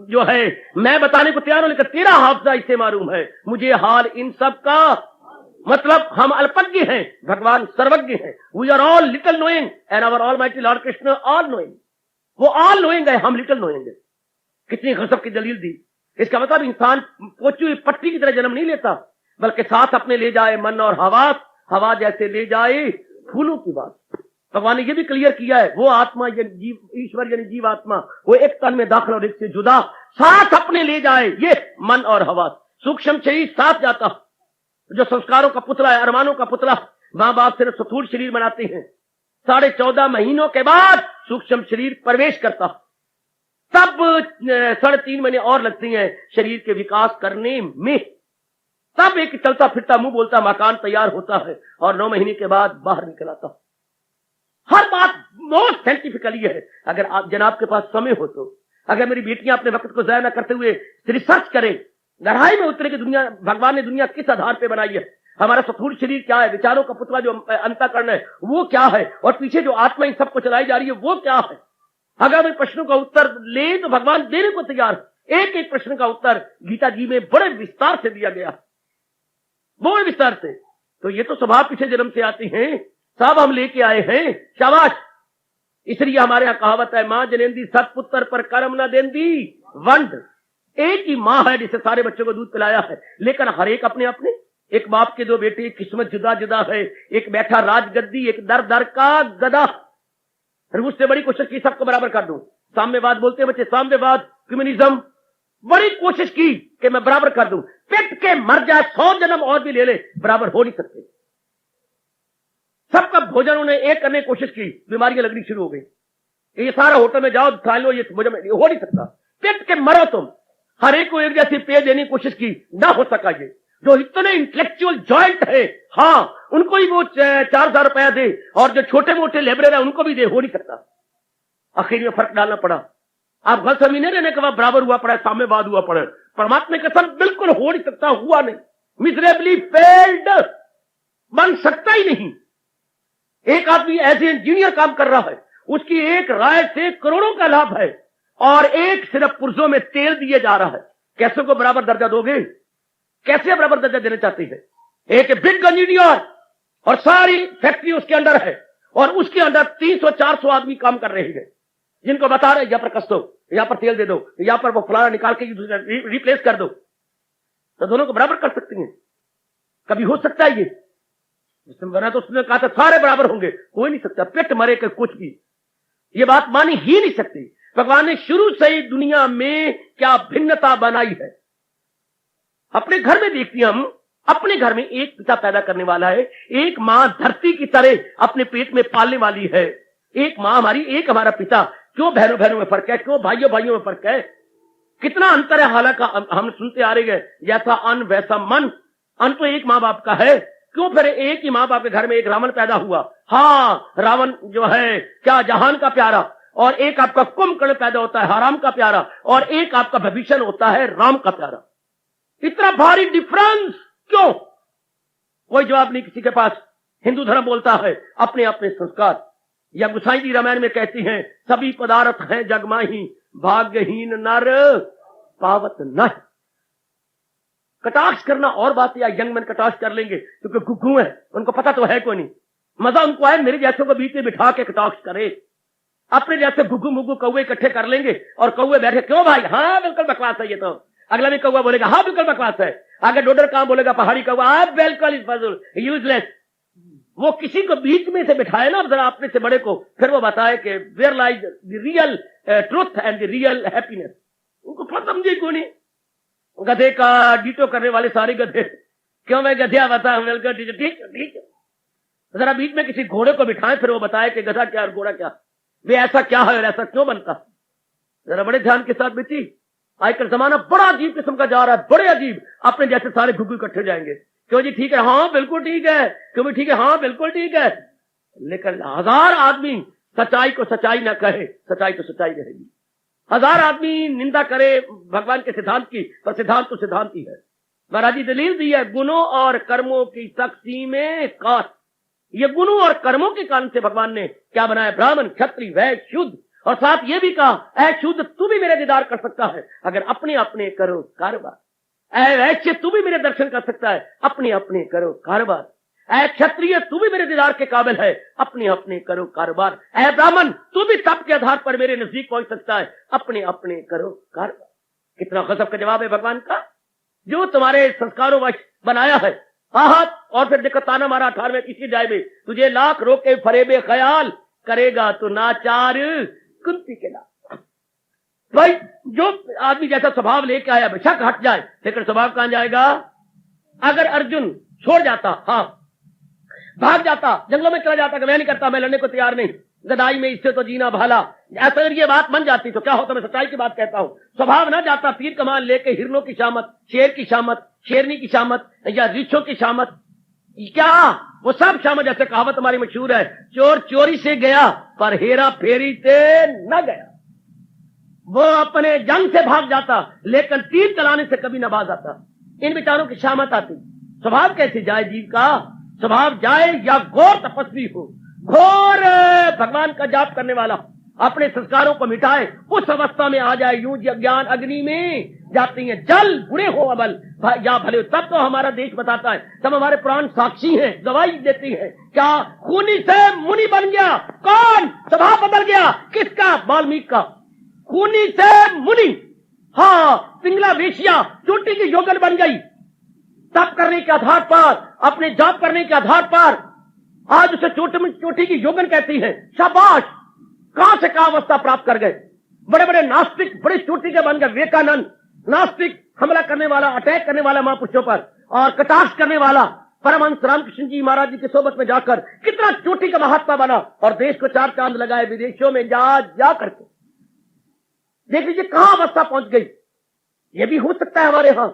जो है मैं बताने को तैयार हूं, लेकिन तेरा हाफजा इससे मालूम है। मुझे हाल इन सब का, मतलब हम अल्पज्ञ हैं, भगवान सर्वज्ञ हैं। We are all little knowing and our almighty lord Krishna all knowing. वो ऑल नोइंग है, हम लिटिल नोइंग है। कितनी गजब की दलील दी। इसका मतलब इंसान पोची हुई पट्टी की तरह जन्म नहीं लेता, बल्कि साथ अपने ले जाए मन और हवा, हवा जैसे ले जाए फूलों की बात। भगवान ने यह भी क्लियर किया है, वो आत्मा यानी जीव, ईश्वर यानी जीव आत्मा, वो एक तन में दाखिल और एक से जुदा, साथ अपने ले जाए ये मन और हवा। सूक्ष्म शरीर साथ जाता, जो संस्कारों का पुतला है, अरमानों का पुतला। मां बाप सिर्फ स्थूल शरीर बनाते हैं, 14.5 महीनों के बाद सूक्ष्म शरीर प्रवेश करता, तब 3.5 महीने और लगती हैं शरीर के विकास करने में। तब एक चलता फिरता मुंह बोलता मकान तैयार होता है और 9 महीने के बाद बाहर निकल आता। हर बात मोस्ट साइंटिफिकली है। अगर आप जनाब के पास समय हो तो, अगर मेरी बेटियां अपने वक्त को जाया न करते हुए रिसर्च करें, गहराई में उतरे कि दुनिया, भगवान ने दुनिया किस आधार पे बनाई है, हमारा स्थूल शरीर क्या है, विचारों का पुतला जो अंतःकरण है वो क्या है, और पीछे जो आत्मा इन सबको चलाई जा रही है वो क्या है। अगर वे प्रश्नों का उत्तर ले तो भगवान देने को तैयार। एक एक प्रश्न का उत्तर गीता जी में बड़े विस्तार से दिया गया, बहुत विस्तार से। तो ये तो स्वभाव पीछे जन्म से आते हैं, सब हम लेके आए हैं, शाबाश। इसलिए हमारे यहां कहावत है, मां जनेंदी सतपुत्र पर कर्म न देंदी वंड। एक ही मां है जिसे सारे बच्चों को दूध पिलाया है, लेकिन हर एक अपने अपने, एक बाप के 2 बेटे, किस्मत जुदा जुदा है। एक बैठा राजगद्दी, एक दर दर का गदा। उससे बड़ी कोशिश की सबको बराबर कर दूं। साम्यवाद बोलते हैं बच्चे, साम्यवाद, कम्युनिज्म, बड़ी कोशिश की कि मैं बराबर कर दूं। पिट के मर जाए, 100 जन्म और भी ले ले, बराबर हो नहीं सकते। सबका भोजन उन्हें एक करने की कोशिश की, बीमारियां लगनी शुरू हो गई। ये सारा होटल में जाओ खा लो, ये भोजन में हो नहीं सकता। पिट के मरो तुम। हर एक को एक जैसी पेय देने की कोशिश की, ना हो सका। ये जो इतने इंटेलेक्चुअल जॉइंट है, हाँ, उनको ही वो 4,000 रुपया दे, और जो छोटे मोटे लेबरर है उनको भी दे, हो नहीं सकता। आखिर में फर्क डालना पड़ा। आप गलत फहमी नहीं रहने के बाद बराबर हुआ पड़ा, साम्यवाद हुआ पड़ा। परमात्मा के साथ बिल्कुल हो नहीं सकता, हुआ नहीं, मिजरेबली फेल्ड, बन सकता ही नहीं। एक आदमी ऐसे इंजीनियर काम कर रहा है, उसकी एक राय से करोड़ों का लाभ है, और एक सिर्फ पुर्जों में तेल दिए जा रहा है। कैसे को बराबर दर्जा दोगे? कैसे बराबर दर्जा देना चाहते हैं? एक बिग इंजीनियर और सारी फैक्ट्री उसके अंदर है, और उसके अंदर 300-400 आदमी काम कर रहे हैं, जिनको बता रहे यहां पर कस दो, यहां पर तेल दे दो, यहां पर वो फलाना निकाल के रिप्लेस कर दो। तो दोनों को बराबर कर सकती हैं? कभी हो सकता है ये? जिसने बना तो उसने कहा था सारे बराबर होंगे, हो ही नहीं सकता। पेट मरे के कुछ भी, ये बात मानी ही नहीं सकती। भगवान ने शुरू से ही दुनिया में क्या भिन्नता बनाई है। अपने घर में देखती हम, अपने घर में एक पिता पैदा करने वाला है, एक मां धरती की तरह अपने पेट में पालने वाली है। एक मां हमारी, एक हमारा पिता। क्यों बहनों बहनों में फर्क है? क्यों भाइयों भाइयों में फर्क है? कितना अंतर है? हालांकि हम सुनते आ रहे हैं, जैसा अन्न वैसा मन। अन्न तो एक मां बाप का है, क्यों फिर एक ही मां बाप के घर में एक रावण पैदा हुआ? हाँ, रावण जो है क्या जहान का प्यारा, और एक आपका कुंभकर्ण पैदा होता है हराम का प्यारा, और एक आपका भविष्य होता है राम का प्यारा। इतना भारी डिफरेंस क्यों? कोई जवाब नहीं किसी के पास। हिंदू धर्म बोलता है अपने अपने संस्कार, या गुसाई जी रामायण में कहती हैं सभी पदार्थ हैं जगमाही, भाग्यहीन नर पावत न। कटाक्ष करना और बात, या यंग मैन कटाक्ष कर लेंगे क्योंकि गुग्गू है, उनको पता तो है कोई नहीं। मजा उनको है मेरे जैसों को बीच में बिठा के कटाक्ष करे। अपने जैसे गुग्गू मुग्गू कौवे इकट्ठे कर लेंगे और कौवे बैठे, क्यों भाई? हाँ बिल्कुल बकवास है ये तो। अगला भी कौवा बोलेगा हाँ बिल्कुल बकवास है। आगे डोडर काम बोलेगा पहाड़ी कौवा हाँ बिल्कुल इज फजूल यूजलेस। वो किसी को बीच में से बिठाए ना जरा अपने से बड़े को, फिर वो बताए कि where lies the real truth and the real happiness. उनको पता समझे क्यों नहीं? गधे का डीटो करने वाले सारे गधे, क्यों मैं गधिया बता बिल्कुल ठीक ठीक। जरा बीच में किसी घोड़े को बिठाएं फिर वो बताए कि गधा क्या और घोड़ा क्या, वे ऐसा क्या है और ऐसा क्यों बनता। जरा बड़े ध्यान के साथ बेटी, आजकल जमाना बड़ा अजीब किस्म का जा रहा है, बड़े अजीब। अपने जैसे सारे घुग्गू इकट्ठे जाएंगे, क्यों जी ठीक है हाँ बिल्कुल ठीक है, क्यों भी ठीक है हाँ बिल्कुल ठीक है। लेकिन 1000 आदमी सच्चाई को सच्चाई ना कहे, सच्चाई तो सच्चाई रहेगी। 1000 आदमी निंदा करे भगवान के सिद्धांत की, पर सिद्धांत तो सिद्धांत ही है। महाराज जी दलील दी है गुणों और कर्मों की सख्ती में काट। ये गुणों और कर्मों के कारण से भगवान ने क्या बनाया? ब्राह्मण, क्षत्रिय, वैश्य, शुद्ध, और साथ ये भी कहा ऐ शुद्ध तू भी मेरे दीदार कर सकता है अगर अपने अपने करो कारोबार। ऐ वैश्य तू भी मेरे दर्शन कर सकता है, अपने अपने करो कारोबार। ऐ क्षत्रिय तू भी मेरे दीदार के काबिल है, अपने अपने करो कारोबार। ऐ ब्राह्मण तू भी तप के आधार पर मेरे नजदीक पहुंच सकता है, अपने अपने करो कारोबार। कितना गजब का जवाब है भगवान का, जो तुम्हारे संस्कारों वश बनाया है। आहत और फिर देखो ताना मारा 18वें तीसरी जाए में, तुझे लाख रोके फरेबे ख्याल, करेगा तो नाचार कुंती के लाल। भाई जो आदमी जैसा स्वभाव लेके आया बेशक हट जाए, लेकिन स्वभाव कहां जाएगा? अगर अर्जुन छोड़ जाता, हाँ भाग जाता, जंगलों में चला जाता कि मैं नहीं करता, मैं लड़ने को तैयार नहीं, गदाई में इससे तो जीना भाला, ऐसा अगर ये बात बन जाती तो क्या होता? मैं सच्चाई की बात कहता हूं। स्वभाव ना जाता तीर कमान लेके हिरनों की शामत, शेर की शामत, शेरनी की शामत या रीछों की शामत, क्या वो सब शामत। जैसे कहावत हमारी मशहूर है, चोर चोरी से गया पर हेरा फेरी से न गया। वो अपने जंग से भाग जाता लेकिन तीर चलाने से कभी न भाग आता। इन विचारों की शामत आती। स्वभाव कैसे जाए जीव का? स्वभाव जाए या घोर तपस्वी हो, घोर भगवान का जाप करने वाला, अपने संस्कारों को मिटाए, उस अवस्था में आ जाए। यूं ज्ञान अग्नि में जाती है जल बुरे हो अबल या भले। तब तो हमारा देश बताता है, तब हमारे प्राण साक्षी हैं, गवाही देती है। क्या खूनी से मुनि बन गया? कौन? स्वभाव बदल गया किसका? वाल्मीकि का। खूनी से मुनि, हाँ पिंगला वेश्या चोटी की योगन बन गई। तप करने के आधार पर, अपने जाप करने के आधार पर आज उसे चोटी की योगन कहती है। शाबाश, कहां से कहां अवस्था प्राप्त कर गए। बड़े बड़े नास्तिक बड़े चोटी के बन गए। विवेकानंद नास्तिक, हमला करने वाला, अटैक करने वाला महापुरुषों पर और कटाक्ष करने वाला परमहंस रामकृष्ण जी महाराज जी की सोबत में जाकर कितना चोटी का महात्मा बना और देश को 4 चांद लगाए विदेशों में जा करके। देख लीजिए कहां अवस्था पहुंच गई। ये भी हो सकता है हमारे यहां।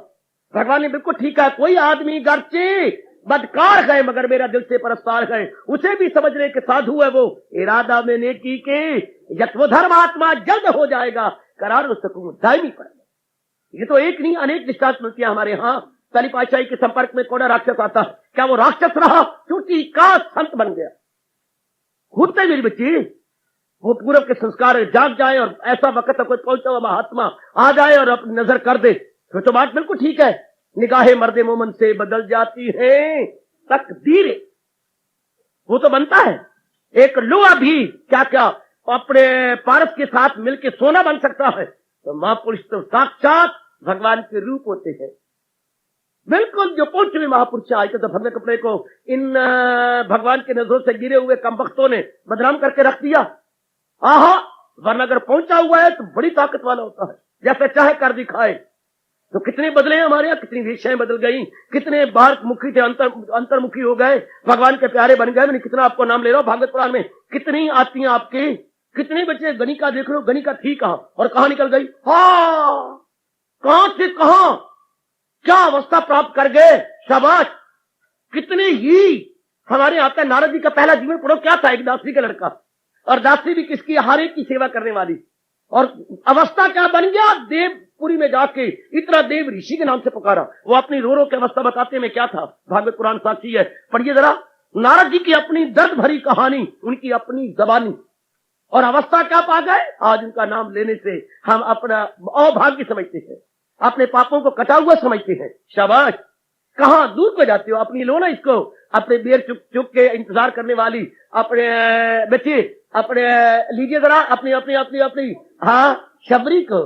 भगवान ने बिल्कुल ठीक है, कोई आदमी गर्चे बदकार है मगर मेरा दिल से परस्तार है, उसे भी समझ ले कि साधु है वो, इरादा में नेकी के यत्व धर्मात्मा जल्द हो जाएगा, करार सुकून दायमी पड़ेगा। ये तो एक नहीं अनेक दृष्टांत मिलती है हमारे यहाँ। पहली पातशाही के संपर्क में कोड़ा राक्षस आता, क्या वो राक्षस रहा? चोटी का संत बन गया। होते मेरी बच्ची, वो पूर्व के संस्कार जाग जाए और ऐसा वक्त कोई पहुंचा हुआ महात्मा आ जाए और अपनी नजर कर दे, तो बात बिल्कुल ठीक है। निगाहें मर्दे मोमन से बदल जाती है तकदीर, वो तो बनता है। एक लोहा भी क्या क्या अपने पारस के साथ मिलकर सोना बन सकता है, तो महापुरुष तो साक्षात भगवान के रूप होते हैं। बिल्कुल जो पहुंच हुए महापुरुष आए तो भगवे कपड़े को इन भगवान के नजरों से गिरे हुए कमबख्तों ने बदनाम करके रख दिया। आहा, वरना अगर पहुंचा हुआ है तो बड़ी ताकत वाला होता है, जैसे चाहे कर दिखाए। तो कितने बदले हैं हमारे यहाँ, कितनी वेश्याएं बदल गई, कितने बाहर मुखी थे अंतर्मुखी हो गए, भगवान के प्यारे बन गए। मैंने कितना आपको नाम ले रहा हूं, भागवत पुराण में कितनी आती हैं आपके, कितने बच्चे गणिका देख लो, गणिका थी कहां और कहां निकल गई। हाँ, कहां से कहां क्या अवस्था प्राप्त कर गए। शाबाश, कितने ही हमारे आता है। नारद जी का पहला जीवन पढ़ो क्या था, एक दासी का लड़का, और दासी भी किसकी, हर एक की सेवा करने वाली। और अवस्था क्या बन गया, देवपुरी में जाके इतना देव ऋषि के नाम से पुकारा। वो अपनी रो रो के अवस्था बताते में क्या था, भागवत पुराण साक्षी है, पढ़िए जरा। नारद जी की अपनी दर्द भरी कहानी, उनकी अपनी जबानी, और अवस्था क्या पा गए। आज उनका नाम लेने से हम अपना अभाग्य समझते हैं, अपने पापों को कटा हुआ समझते हैं। शाबाश, कहां दूर को जाते हो, अपनी लो ना इसको, अपने बेर चुप चुप के इंतजार करने वाली अपने बच्चे, अपने लीजिए जरा अपनी अपनी अपनी अपनी हाँ शबरी को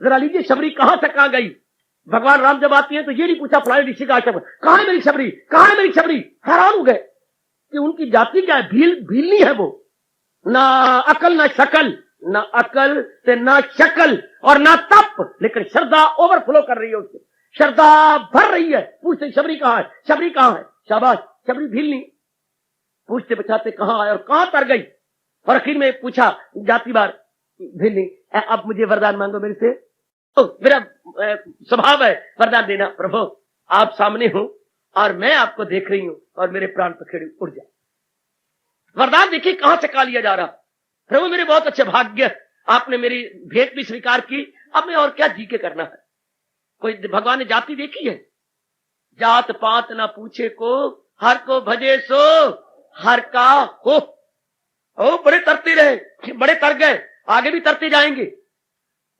जरा लीजिए। शबरी कहां से कहां गई। भगवान राम जब आती है तो ये नहीं पूछा फलाने ऋषि का आश्रम कहां है मेरी शबरी, कहां है मेरी शबरी। हैरान हो गए कि उनकी जाति क्या है, भीलनी है वो, ना अकल ना शकल, ना अकल से ना शकल और ना तप, लेकिन श्रद्धा ओवरफ्लो कर रही है, उससे श्रद्धा भर रही है। पूछते शबरी कहां है, शबरी कहां है। शाबाश, शबरी भीलनी। पूछते बचाते कहां आए और कहां तर गई। और आखिर में पूछा जाति बार भीलनी, अब मुझे वरदान मांगो मेरे से। तो मेरा स्वभाव है वरदान देना। प्रभु आप सामने हो और मैं आपको देख रही हूं और मेरे प्राण पखेड़े उड़ जाए। वरदान देखिए कहां से कहा लिया जा रहा। प्रभु मेरे बहुत अच्छे भाग्य, आपने मेरी भेंट भी स्वीकार की, अब मैं और क्या जी के करना है। कोई भगवान ने जाति देखी है, जात पात ना पूछे को, हर को भजे सो हर का हो। ओ बड़े तरते रहे, बड़े तर गए, आगे भी तरते जाएंगे।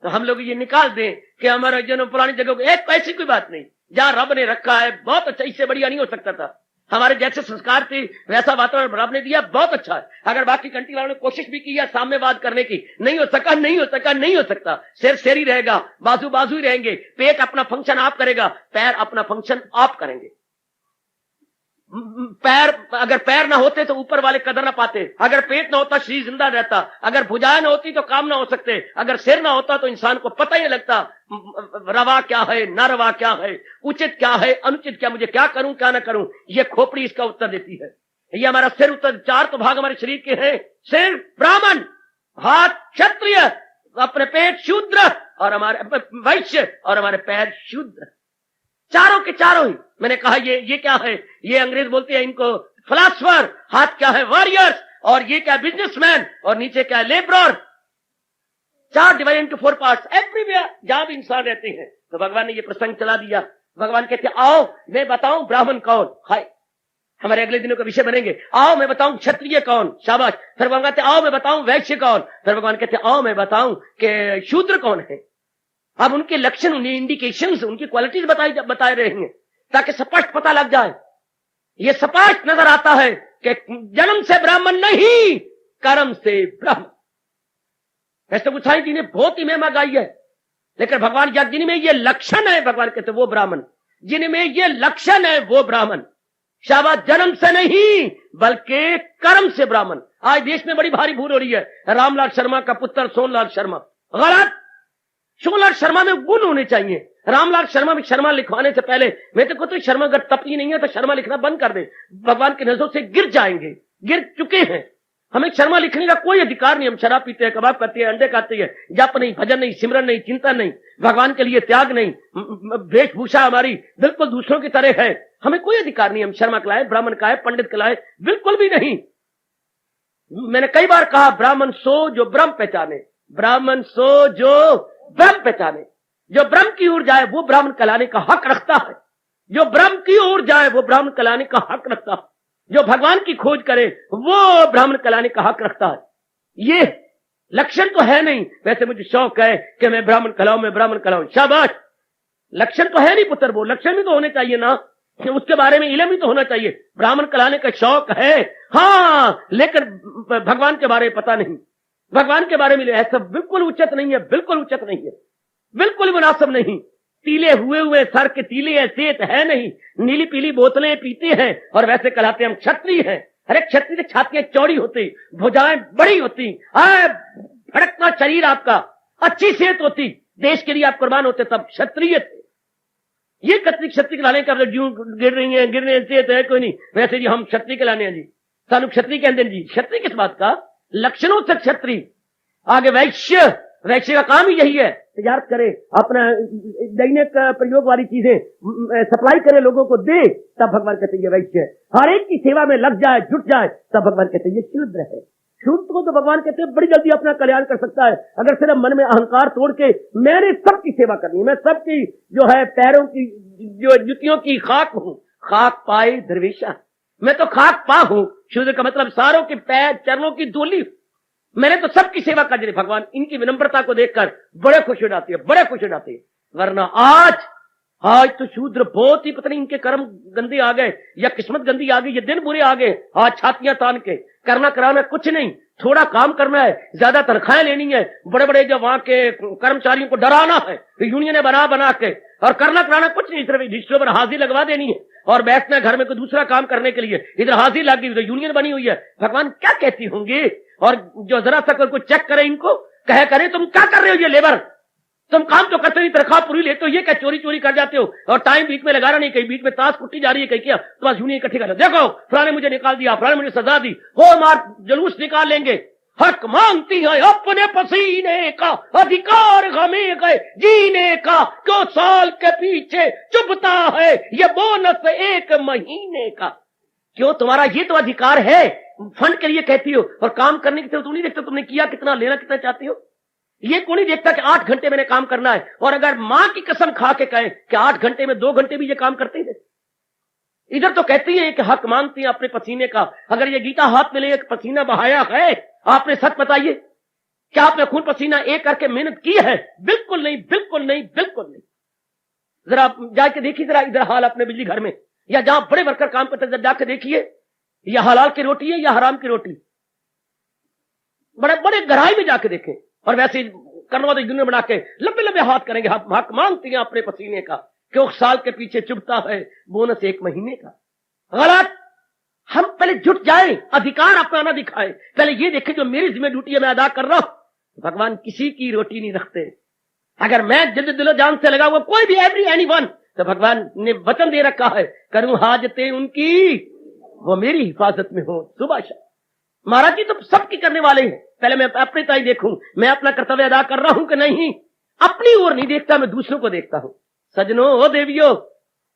तो हम लोग ये निकाल दें कि हमारा जन्म पुरानी जगह को, एक पैसे कोई बात नहीं, जहां रब ने रखा है बहुत अच्छा, इससे बढ़िया नहीं हो सकता था। हमारे जैसे संस्कार थे वैसा वातावरण रब ने दिया, बहुत अच्छा है। अगर बाकी कंट्री वालों ने कोशिश भी की है साम्यवाद करने की, नहीं हो सका, नहीं हो सका, नहीं हो सकता। सिर शेर ही रहेगा, बाजू बाजू ही रहेंगे, पेट अपना फंक्शन आप करेगा, पैर अपना फंक्शन आप करेंगे। पैर, अगर पैर ना होते तो ऊपर वाले कदर ना पाते, अगर पेट ना होता शरीर जिंदा रहता, अगर भुजाएं ना होती तो काम ना हो सकते, अगर सिर ना होता तो इंसान को पता ही नहीं लगता रवा क्या है, न रवा क्या है, उचित क्या है, अनुचित क्या, मुझे क्या करूं क्या ना करूं। ये खोपड़ी इसका उत्तर देती है। ये हमारा सिर उत्तर, चार तो भाग हमारे शरीर के हैं, सिर ब्राह्मण, हाथ क्षत्रिय, अपने पेट शूद्र और हमारे वैश्य और हमारे पैर शूद्र, चारों के चारों ही। मैंने कहा ये क्या है, ये अंग्रेज बोलते हैं इनको फिलॉसफर, हाथ क्या है वॉरियर्स, और ये क्या बिजनेसमैन, और नीचे क्या है लेबरर। चार डिवाइड इनटू 4 पार्ट्स एवरीवेयर, जहां भी इंसान रहते हैं। तो भगवान ने ये प्रसंग चला दिया। भगवान कहते आओ मैं बताऊं ब्राह्मण कौन, हाय हमारे अगले दिनों का विषय बनेंगे। आओ मैं बताऊं क्षत्रिय कौन, शाबाश। फिर भगवान कहते आओ मैं बताऊं वैश्य कौन। फिर भगवान कहते आओ मैं बताऊं कि शूद्र कौन है। अब उनके लक्षण, उन्हें इंडिकेशंस, उनकी क्वालिटीज बताए रहे हैं ताकि स्पष्ट पता लग जाए। ये स्पष्ट नजर आता है कि जन्म से ब्राह्मण नहीं, कर्म से ब्राह्मण। ऐसे गुसाई जी ने बहुत ही महिमा गाई है, लेकिन भगवान क्या, जिनमें ये लक्षण है, भगवान कहते वो ब्राह्मण, जिनमें ये लक्षण है वो ब्राह्मण। शाबाश, जन्म से नहीं बल्कि कर्म से ब्राह्मण। आज देश में बड़ी भारी भूल हो रही है। रामलाल शर्मा का पुत्र सोनलाल शर्मा, गलत। सोनलाल शर्मा में गुण होने चाहिए। रामलाल शर्मा में शर्मा लिखवाने से पहले मैं तो कहता हूं शर्मा अगर तपी नहीं है तो शर्मा लिखना बंद कर दे, भगवान की नजरों से गिर जाएंगे, गिर चुके हैं। हमें शर्मा लिखने का कोई अधिकार नहीं। हम शराब पीते हैं, कबाब करते हैं, अंडे खाते हैं, जप नहीं, भजन नहीं, सिमरन नहीं, चिंतन नहीं, भगवान के लिए त्याग नहीं, वेशभूषा हमारी बिल्कुल दूसरों की तरह है। हमें कोई अधिकार नहीं हम शर्मा कहलाए, ब्राह्मण कहलाए, पंडित कहलाए, बिल्कुल भी नहीं। मैंने कई बार कहा ब्राह्मण सो जो ब्रह्म पहचाने, ब्राह्मण सो जो ब्रह्म पहचाने। जो ब्रह्म की ओर जाए वो ब्राह्मण कहलाने का हक रखता है। जो ब्रह्म की ओर जाए वो ब्राह्मण कहलाने का हक रखता है। जो भगवान की खोज करे वो ब्राह्मण कहलाने का हक रखता है। ये लक्षण तो है नहीं, वैसे मुझे शौक है कि मैं ब्राह्मण कहलाऊं, मैं ब्राह्मण कहलाऊं। शाबाश, लक्षण तो है नहीं पुत्र, वो लक्षण भी तो होने चाहिए ना, उसके बारे में इल्म भी तो होना चाहिए। ब्राह्मण कहलाने का शौक है हाँ, लेकिन भगवान के बारे में पता नहीं, भगवान के बारे में ऐसा बिल्कुल उचित नहीं है, बिल्कुल उचित नहीं है, बिल्कुल मुनासिब नहीं। तीले हुए सर के तीले ऐसे है नहीं, नीली पीली बोतलें पीते हैं और वैसे कहलाते हम क्षत्रिय हैं। अरे क्षत्रिय की छातियां चौड़ी होती, भुजाएं बड़ी होती, भड़कता शरीर आपका, अच्छी सेहत होती, देश के लिए आप कुर्बान होते, तब क्षत्रिय थे। ये क्षत्रिय कहलाने का जो गिर रही है, गिरने सेहत है कोई नहीं, वैसे जी हम क्षत्रिय कहलाने हैं जी, सानू क्षत्रिय कहते हैं जी। क्षत्रिय किस बात का, लक्षणों से क्षत्रिय। आगे वैश्य, वैश्य का काम ही यही है, तैयार करे, अपना दैनिक प्रयोग वाली चीजें सप्लाई करे, लोगों को दे, तब भगवान कहते ये वैश्य है। हर एक की सेवा में लग जाए, जुट जाए, तब भगवान कहते ये शूद्र है। शूद्र को तो भगवान कहते हैं बड़ी जल्दी अपना कल्याण कर सकता है, अगर सिर्फ मन में अहंकार तोड़ के मैंने सबकी सेवा करनी, मैं सबकी जो है पैरों की जो जुतियों की खाक हूं, खाक पाए दरवेशा, मैं तो खाक पा हूं। शूद्र का मतलब सारों के पैर चरणों की धूली, मैंने तो सबकी सेवा कर दी। भगवान इनकी विनम्रता को देखकर बड़े खुश हो जाती है, बड़े खुश हो जाते हैं। वरना आज तो शूद्र बहुत ही, पता नहीं इनके कर्म गंदे आ गए या किस्मत गंदी आ गई, ये दिन बुरे आ गए। आज छातियां तान के करना कराना कुछ नहीं, थोड़ा काम करना है, ज्यादा तनख्वाहें लेनी है, बड़े बड़े जो वहां के कर्मचारियों को डराना है, यूनियन बना बना के, और करना कराना कुछ नहीं, सिर्फ रजिस्टरों पर हाजिर लगवा देनी है और बैठना घर में कोई दूसरा काम करने के लिए। इधर हाजिर लग गई, उधर यूनियन बनी हुई है। भगवान क्या कहती होंगी? और जो जरा सा कोई चेक करे इनको, कहे करे तुम क्या कर रहे हो, ये लेबर तुम काम तो करते नहीं, तनख्वाह पूरी लेते हो, ये क्या चोरी चोरी कर जाते हो, और टाइम बीच में लगाना नहीं, कहीं बीच में ताश कुट्टी जा रही है, कहीं क्या तुम्हारा यूनियन इकट्ठी कर, देखो फलाने मुझे निकाल दिया, फलाने मुझे सजा दी, हो मार जुलूस निकाल लेंगे। हक मांगती है अपने पसीने का, अधिकार हमें गए जीने का, क्यों साल के पीछे चुभता है ये बोनस एक महीने का। क्यों तुम्हारा ये तो अधिकार है, फंड के लिए कहती हो, और काम करने की तुम नहीं देखते तुमने किया कितना, लेना कितना चाहती हो। ये कौन नहीं देखता कि 8 घंटे मैंने काम करना है, और अगर मां की कसम खा के कहें कि 8 घंटे में 2 घंटे भी ये काम करते हैं। इधर तो कहती है कि हक मांगती है अपने पसीने का। अगर ये गीता हाथ में ले एक पसीना बहाया है, आपने सच बताइए, क्या आपने खून पसीना एक करके मेहनत की है? बिल्कुल नहीं, बिल्कुल नहीं, बिल्कुल नहीं। जरा जाके देखिए जरा इधर हाल अपने बिजली घर में, या जहां बड़े वर्कर काम करते हैं, जाके देखिए यह हलाल की रोटी है या हराम की रोटी। बड़े बड़े गहराई में जाके देखें, और वैसे करने वाले यूनियन बना के लंबे लंबे हाथ करेंगे, हक मांगती हैं अपने पसीने का, क्यों साल के पीछे चुभता है बोनस एक महीने का। गलत। हम पहले जुट जाएं, अधिकार अपना दिखाएं, पहले ये देखें जो मेरी जिम्मे ड्यूटी है मैं अदा कर रहा हूं। भगवान किसी की रोटी नहीं रखते। अगर मैं दिलो जान से लगा हुआ कोई भी एनीवन, तो भगवान ने वचन दे रखा है करूं हाजतें उनकी, वो मेरी हिफाजत में हो सुबह शाम। महाराज जी तो सबकी करने वाले हैं, पहले मैं अपने ताई देखूं मैं अपना कर्तव्य अदा कर रहा हूं कि नहीं। अपनी ओर नहीं देखता, मैं दूसरों को देखता हूं। सजनों ओ देवियों,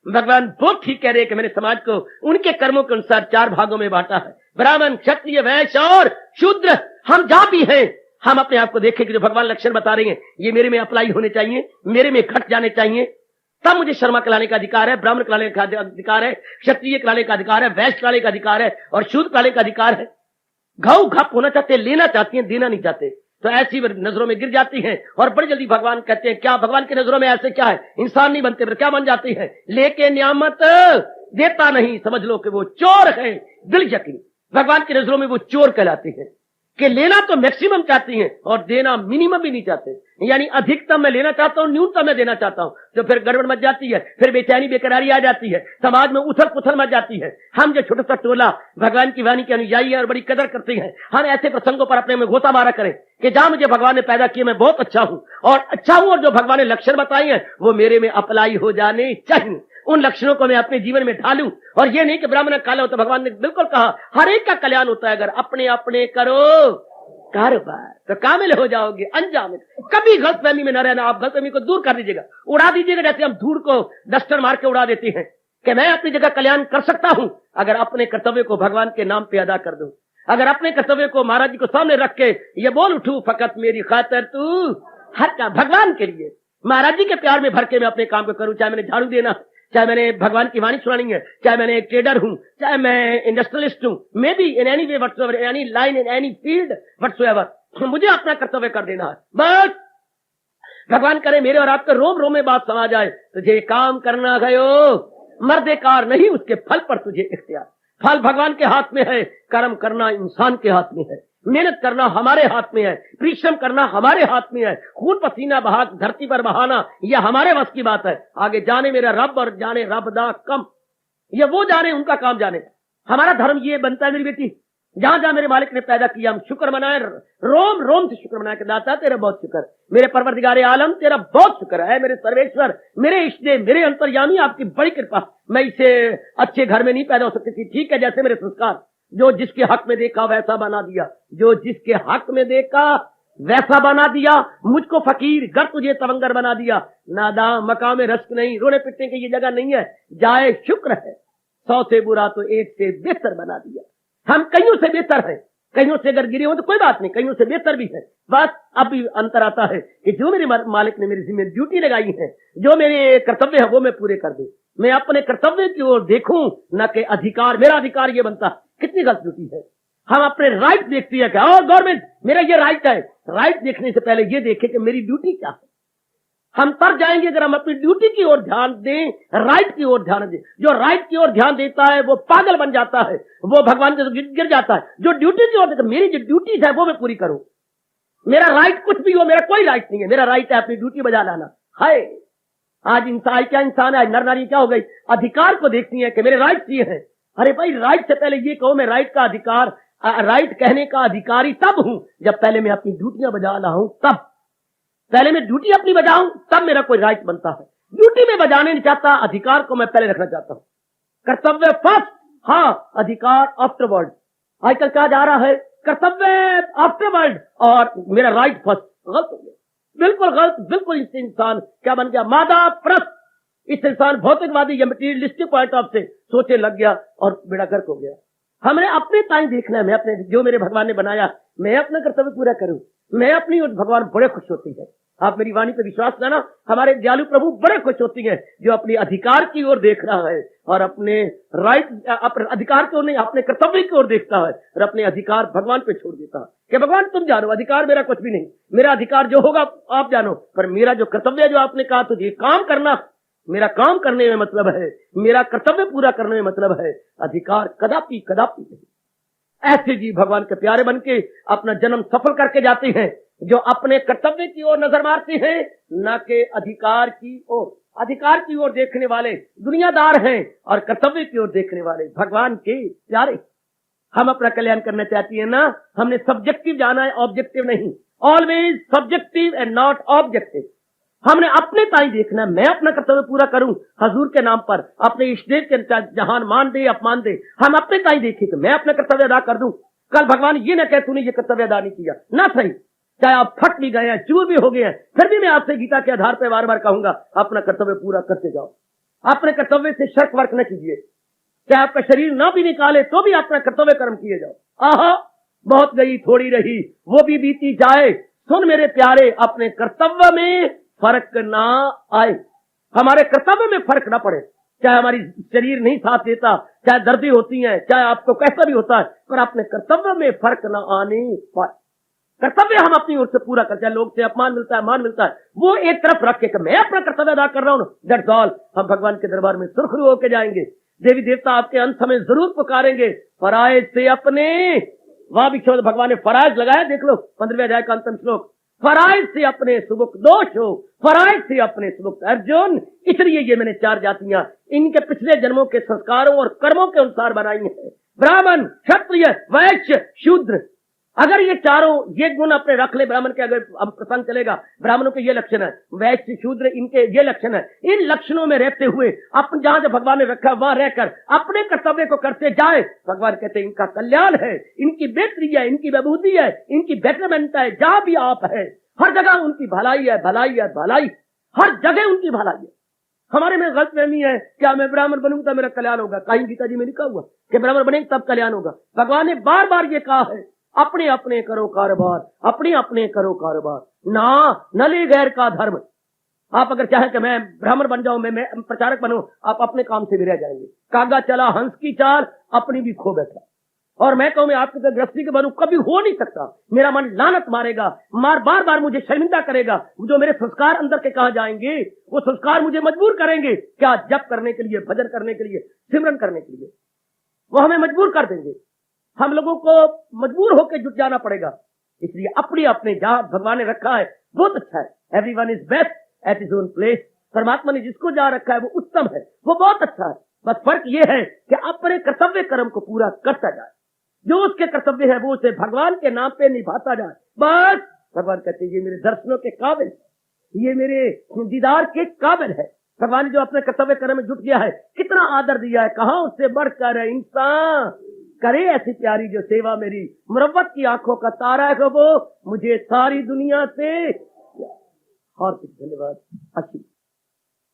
भगवान बहुत ठीक कह रहे हैं कि मैंने समाज को उनके कर्मों के अनुसार 4 भागों में बांटा है, ब्राह्मण क्षत्रिय वैश्य और शूद्र। हम जहां भी हैं हम अपने आप को देखें कि जो भगवान लक्षण बता रहे हैं ये मेरे में अप्लाई होने चाहिए, मेरे में घट जाने चाहिए, तब मुझे शर्मा कहलाने का अधिकार है, ब्राह्मण कहलाने का अधिकार है, क्षत्रिय कहलाने का अधिकार है, वैश्य कहलाने का अधिकार है, और शूद्र कहलाने का अधिकार है। घाव घप होना चाहते हैं, लेना चाहती हैं, देना नहीं चाहते, तो ऐसी नजरों में गिर जाती हैं। और बड़ी जल्दी भगवान कहते हैं, क्या भगवान की नजरों में ऐसे क्या है, इंसान नहीं बनते, क्या बन जाती है, लेके नियामत देता नहीं, समझ लो कि वो चोर है। दिल यकीन भगवान की नजरों में वो चोर कहलाती है कि लेना तो मैक्सिमम चाहती हैं और देना मिनिमम भी नहीं चाहते, यानी अधिकतम मैं लेना चाहता हूं, न्यूनतम मैं देना चाहता हूं। तो फिर गड़बड़ मच जाती है, फिर बेचैनी बेकरारी आ जाती है, समाज में उथल पुथल मच जाती है। हम जो छोटा सा टोला भगवान की वाणी के अनुयायी है और बड़ी कदर करते हैं, हम ऐसे प्रसंगों पर अपने में घोसा मारा करें कि जहां मुझे भगवान ने पैदा किया मैं बहुत अच्छा हूं और जो भगवान ने लक्षण बताए हैं वो मेरे में अप्लाई हो जाने चाहिए। उन लक्षणों को मैं अपने जीवन में ढालूं, और ये नहीं कि ब्राह्मण काला होता। भगवान ने बिल्कुल कहा हर एक का कल्याण होता है, अगर अपने अपने करो कारोबार तो कामिल हो जाओगे, अंजाम। कभी गलतफहमी में न रहना, आप गलतफहमी को दूर कर दीजिएगा, उड़ा दीजिएगा, जैसे हम धूल को डस्टर मार के उड़ा देते हैं कि मैं अपनी जगह कल्याण कर सकता हूं अगर अपने कर्तव्य को भगवान के नाम पे अदा कर दूं, अगर अपने कर्तव्य को महाराज जी को सामने रख के ये बोल उठूं फकत मेरी खातर तू हर का भगवान के लिए महाराज जी के प्यार में भर के मैं अपने काम को करूं, चाहे मैंने झाड़ू देना, चाहे मैंने भगवान की वाणी सुनानी है, चाहे मैंने एक ट्रेडर हूं, चाहे मैं इंडस्ट्रियलिस्ट हूं, may be in any way whatsoever, any line in any field whatsoever, मुझे अपना कर्तव्य कर देना है बस। भगवान करे मेरे और आपके रोम रोम में बात समझ जाए, तुझे काम करना गयो मर्देकार नहीं, उसके फल पर तुझे इख्तियार। फल भगवान के हाथ में है, कर्म करना इंसान के हाथ में है, मेहनत करना हमारे हाथ में है, परिश्रम करना हमारे हाथ में है, खून पसीना बहा धरती पर बहाना यह हमारे वश की बात है। आगे जाने मेरा रब और जाने रब दा कम, ये वो जाने उनका काम जाने। हमारा धर्म ये बनता है मेरी बेटी, जहां जहां मेरे मालिक ने पैदा किया हम शुक्र मनाए, रोम रोम से शुक्र मनाए कि दाता तेरा बहुत शुक्र, मेरे परवरदिगारे आलम तेरा बहुत शुक्र है, मेरे सर्वेश्वर, मेरे इष्टदेव, मेरे अंतर्यामी, आपकी बड़ी कृपा। मैं इसे अच्छे घर में नहीं पैदा हो सकती थी, ठीक है, जैसे मेरे संस्कार, जो जिसके हक में देखा वैसा बना दिया, जो जिसके हक में देखा वैसा बना दिया। मुझको फकीर गर तुझे तवंगर बना दिया, नादा मकाम रस्क नहीं, रोने पिटने की ये जगह नहीं है, जाए शुक्र है, 100 से बुरा तो 1 से बेहतर बना दिया। हम कईयों से बेहतर हैं, कईयों से अगर गिरे हो तो कोई बात नहीं, कईयों से बेहतर भी है। बस अब भी अंतर आता है कि जो मेरे मालिक ने मेरी जिम्मे ड्यूटी लगाई है, जो मेरे कर्तव्य है वो मैं पूरे कर दूं, मैं अपने कर्तव्य की ओर देखूं, न कि अधिकार, मेरा अधिकार ये बनता। कितनी गलत ड्यूटी है। हम अपने राइट देखते हैं कि गवर्नमेंट मेरा ये राइट है। राइट देखने से पहले ये देखें कि मेरी ड्यूटी क्या है। हम तब जाएंगे अगर हम अपनी ड्यूटी की ओर ध्यान दें, राइट की ओर ध्यान दें। जो राइट की ओर ध्यान देता है वो पागल बन जाता है, वो भगवान के गिर जाता है। जो ड्यूटी की ओर देता है, मेरी जो ड्यूटीज है वो मैं पूरी करूं, मेरा राइट कुछ भी हो, मेरा कोई राइट नहीं है, मेरा राइट है अपनी ड्यूटी बजा लाना। हाय आज इंसान क्या इंसान है, नर नारी क्या हो गई, अधिकार को देखती है कि मेरे राइट ये है। अरे भाई राइट से पहले ये कहो मैं राइट का अधिकार, राइट कहने का अधिकारी तब हूं जब पहले मैं अपनी ड्यूटियां बजा रहा हूं। तब पहले मैं ड्यूटी अपनी बजाऊं तब मेरा कोई राइट बनता है। ड्यूटी में बजाने नहीं चाहता, अधिकार को मैं पहले रखना चाहता हूं। कर्तव्य फर्स्ट, हाँ क्या आफ्टरवर्ड। आजकल कहा जा रहा है कर्तव्य आफ्टरवर्ड और मेरा राइट फर्स्ट। गलत हो गया, बिल्कुल गलत। बिल्कुल इससे इंसान क्या बन गया, मादा प्रस्त। इस इंसान भौतिकवादी या मटीरियलिस्टिक पॉइंट ऑफ से सोचे लग गया और बेड़ा गर्क हो गया। हमने अपने टाइम देखना है, मैं अपने जो मेरे भगवान ने बनाया मैं अपना कर्तव्य पूरा करूं, मैं अपनी और भगवान बड़े खुश होती है। आप मेरी वाणी पर विश्वास करना, हमारे दयालु प्रभु बड़े खुश होती हैं जो अपनी अधिकार की ओर देख रहा है और अपने राइट, अपने अधिकार की ओर नहीं अपने कर्तव्य की ओर देखता है और अपने अधिकार भगवान पे छोड़ देता है कि भगवान तुम जानो, अधिकार मेरा कुछ भी नहीं, मेरा अधिकार जो होगा आप जानो, पर मेरा जो कर्तव्य जो आपने कहा तुझे काम करना, मेरा काम करने में मतलब है, मेरा कर्तव्य पूरा करने में मतलब है, अधिकार कदापि कदापि नहीं। ऐसे जी भगवान के प्यारे बन के अपना जन्म सफल करके जाते हैं जो अपने कर्तव्य की ओर नजर मारते हैं, न के अधिकार की ओर। अधिकार की ओर देखने वाले दुनियादार हैं और कर्तव्य की ओर देखने वाले भगवान के प्यारे। हम अपना कल्याण करना चाहती है ना, हमने सब्जेक्टिव जाना है, ऑब्जेक्टिव नहीं। Always subjective and not objective. हमने अपने ताई देखना है, मैं अपना कर्तव्य पूरा करूं हजूर के नाम पर, अपने इष्टदेव के जहान मान दे अपमान दे, हम अपने ताई देखें कि मैं अपना कर्तव्य अदा कर दूं। कल भगवान ये ना कहे तूने ये कर्तव्य अदा नहीं किया, ना सही, चाहे आप फट भी गए हैं, चूर भी हो गए हैं, फिर भी मैं आपसे गीता के आधार पर बार बार कहूंगा अपना कर्तव्य पूरा करते जाओ। अपने कर्तव्य से शर्क वर्क न कीजिए, चाहे आपका शरीर ना भी निकाले तो भी अपना कर्तव्य कर्म किए जाओ। आहा बहुत गई थोड़ी रही वो भी बीती जाए, सुन मेरे प्यारे अपने कर्तव्य में फर्क ना आए, हमारे कर्तव्य में फर्क ना पड़े, चाहे हमारी शरीर नहीं साथ देता, चाहे दर्दी होती है, चाहे आपको कैसा भी होता है, पर अपने कर्तव्य में फर्क ना आने पाए। कर्तव्य हम अपनी ओर से पूरा करते हैं, लोग से अपमान मिलता है, मान मिलता है, वो एक तरफ रख के मैं अपना कर्तव्य अदा कर रहा हूं, दैट्स ऑल। हम भगवान के दरबार में सुरखरू होकर जाएंगे, देवी देवता आपके अंत समय जरूर पुकारेंगे, फराइज से अपने, वहां भी भगवान ने फराइज लगाया, देख लो 15वें अध्याय का अंतिम श्लोक, फराइज से अपने सुमुख दोष हो, फराइज से अपने सुमुख अर्जुन। इसलिए ये मैंने 4 जातियां इनके पिछले जन्मों के संस्कारों और कर्मों के अनुसार बनाई हैं, ब्राह्मण, क्षत्रिय, वैश्य, शूद्र। अगर ये चारों ये गुण अपने रख ले ब्राह्मण के, अगर हम प्रसंग चलेगा, ब्राह्मणों के ये लक्षण है, वैश्य शूद्र इनके ये लक्षण है, इन लक्षणों में रहते हुए अपन जहां जब भगवान ने रखा वहां रहकर अपने कर्तव्य को करते जाए, भगवान कहते हैं इनका कल्याण है, इनकी बेहतरी है, इनकी विभूति है, इनकी बेटरमेंट है। जहां भी आप है हर जगह उनकी भलाई है, भलाई है, भलाई, हर जगह उनकी भलाई है। हमारे में गलतफहमी है क्या मैं ब्राह्मण बनूंगा तो मेरा कल्याण होगा, कहीं गीता जी में लिखा हुआ कि ब्राह्मण बनेंगे तब कल्याण होगा। भगवान ने बार बार ये कहा है अपने अपने करो कारोबार, अपने अपने करो कारोबार, ना न ले गैर का धर्म। आप अगर चाहें कि मैं ब्राह्मण बन जाऊं, मैं प्रचारक बनूं, आप अपने काम से भी रह जाएंगे। कागा चला हंस की चाल, अपनी भी खो बैठा। और मैं कहूं मैं आपकी तरह गृहस्थी के बनूं, कभी हो नहीं सकता। मेरा मन लानत मारेगा, बार बार मुझे शर्मिंदा करेगा। जो मेरे संस्कार अंदर के कहा जाएंगे वो संस्कार मुझे मजबूर करेंगे क्या, जप करने के लिए, भजन करने के लिए, सिमरन करने के लिए, वो हमें मजबूर कर देंगे। हम लोगों को मजबूर होकर जुट जाना पड़ेगा। इसलिए अपने अपने जहां भगवान ने रखा है बहुत अच्छा है। Everyone is best at his own place. परमात्मा ने जिसको जहां रखा है वो उत्तम है, वो बहुत अच्छा है। बस फर्क ये है कि अपने कर्तव्य कर्म को पूरा करता जाए, जो उसके कर्तव्य है वो उसे भगवान के नाम पे निभाता जाए। बस भगवान कहते हैं ये मेरे दर्शनों के काबिल, ये मेरे दीदार के काबिल है। भगवान ने जो अपने कर्तव्य कर्म में जुट गया है, कितना आदर दिया है, कहां उससे बढ़कर है इंसान करे ऐसी प्यारी जो सेवा मेरी, मुरव्वत की आंखों का तारा है वो मुझे सारी दुनिया से। हार्दिक धन्यवाद। अच्छी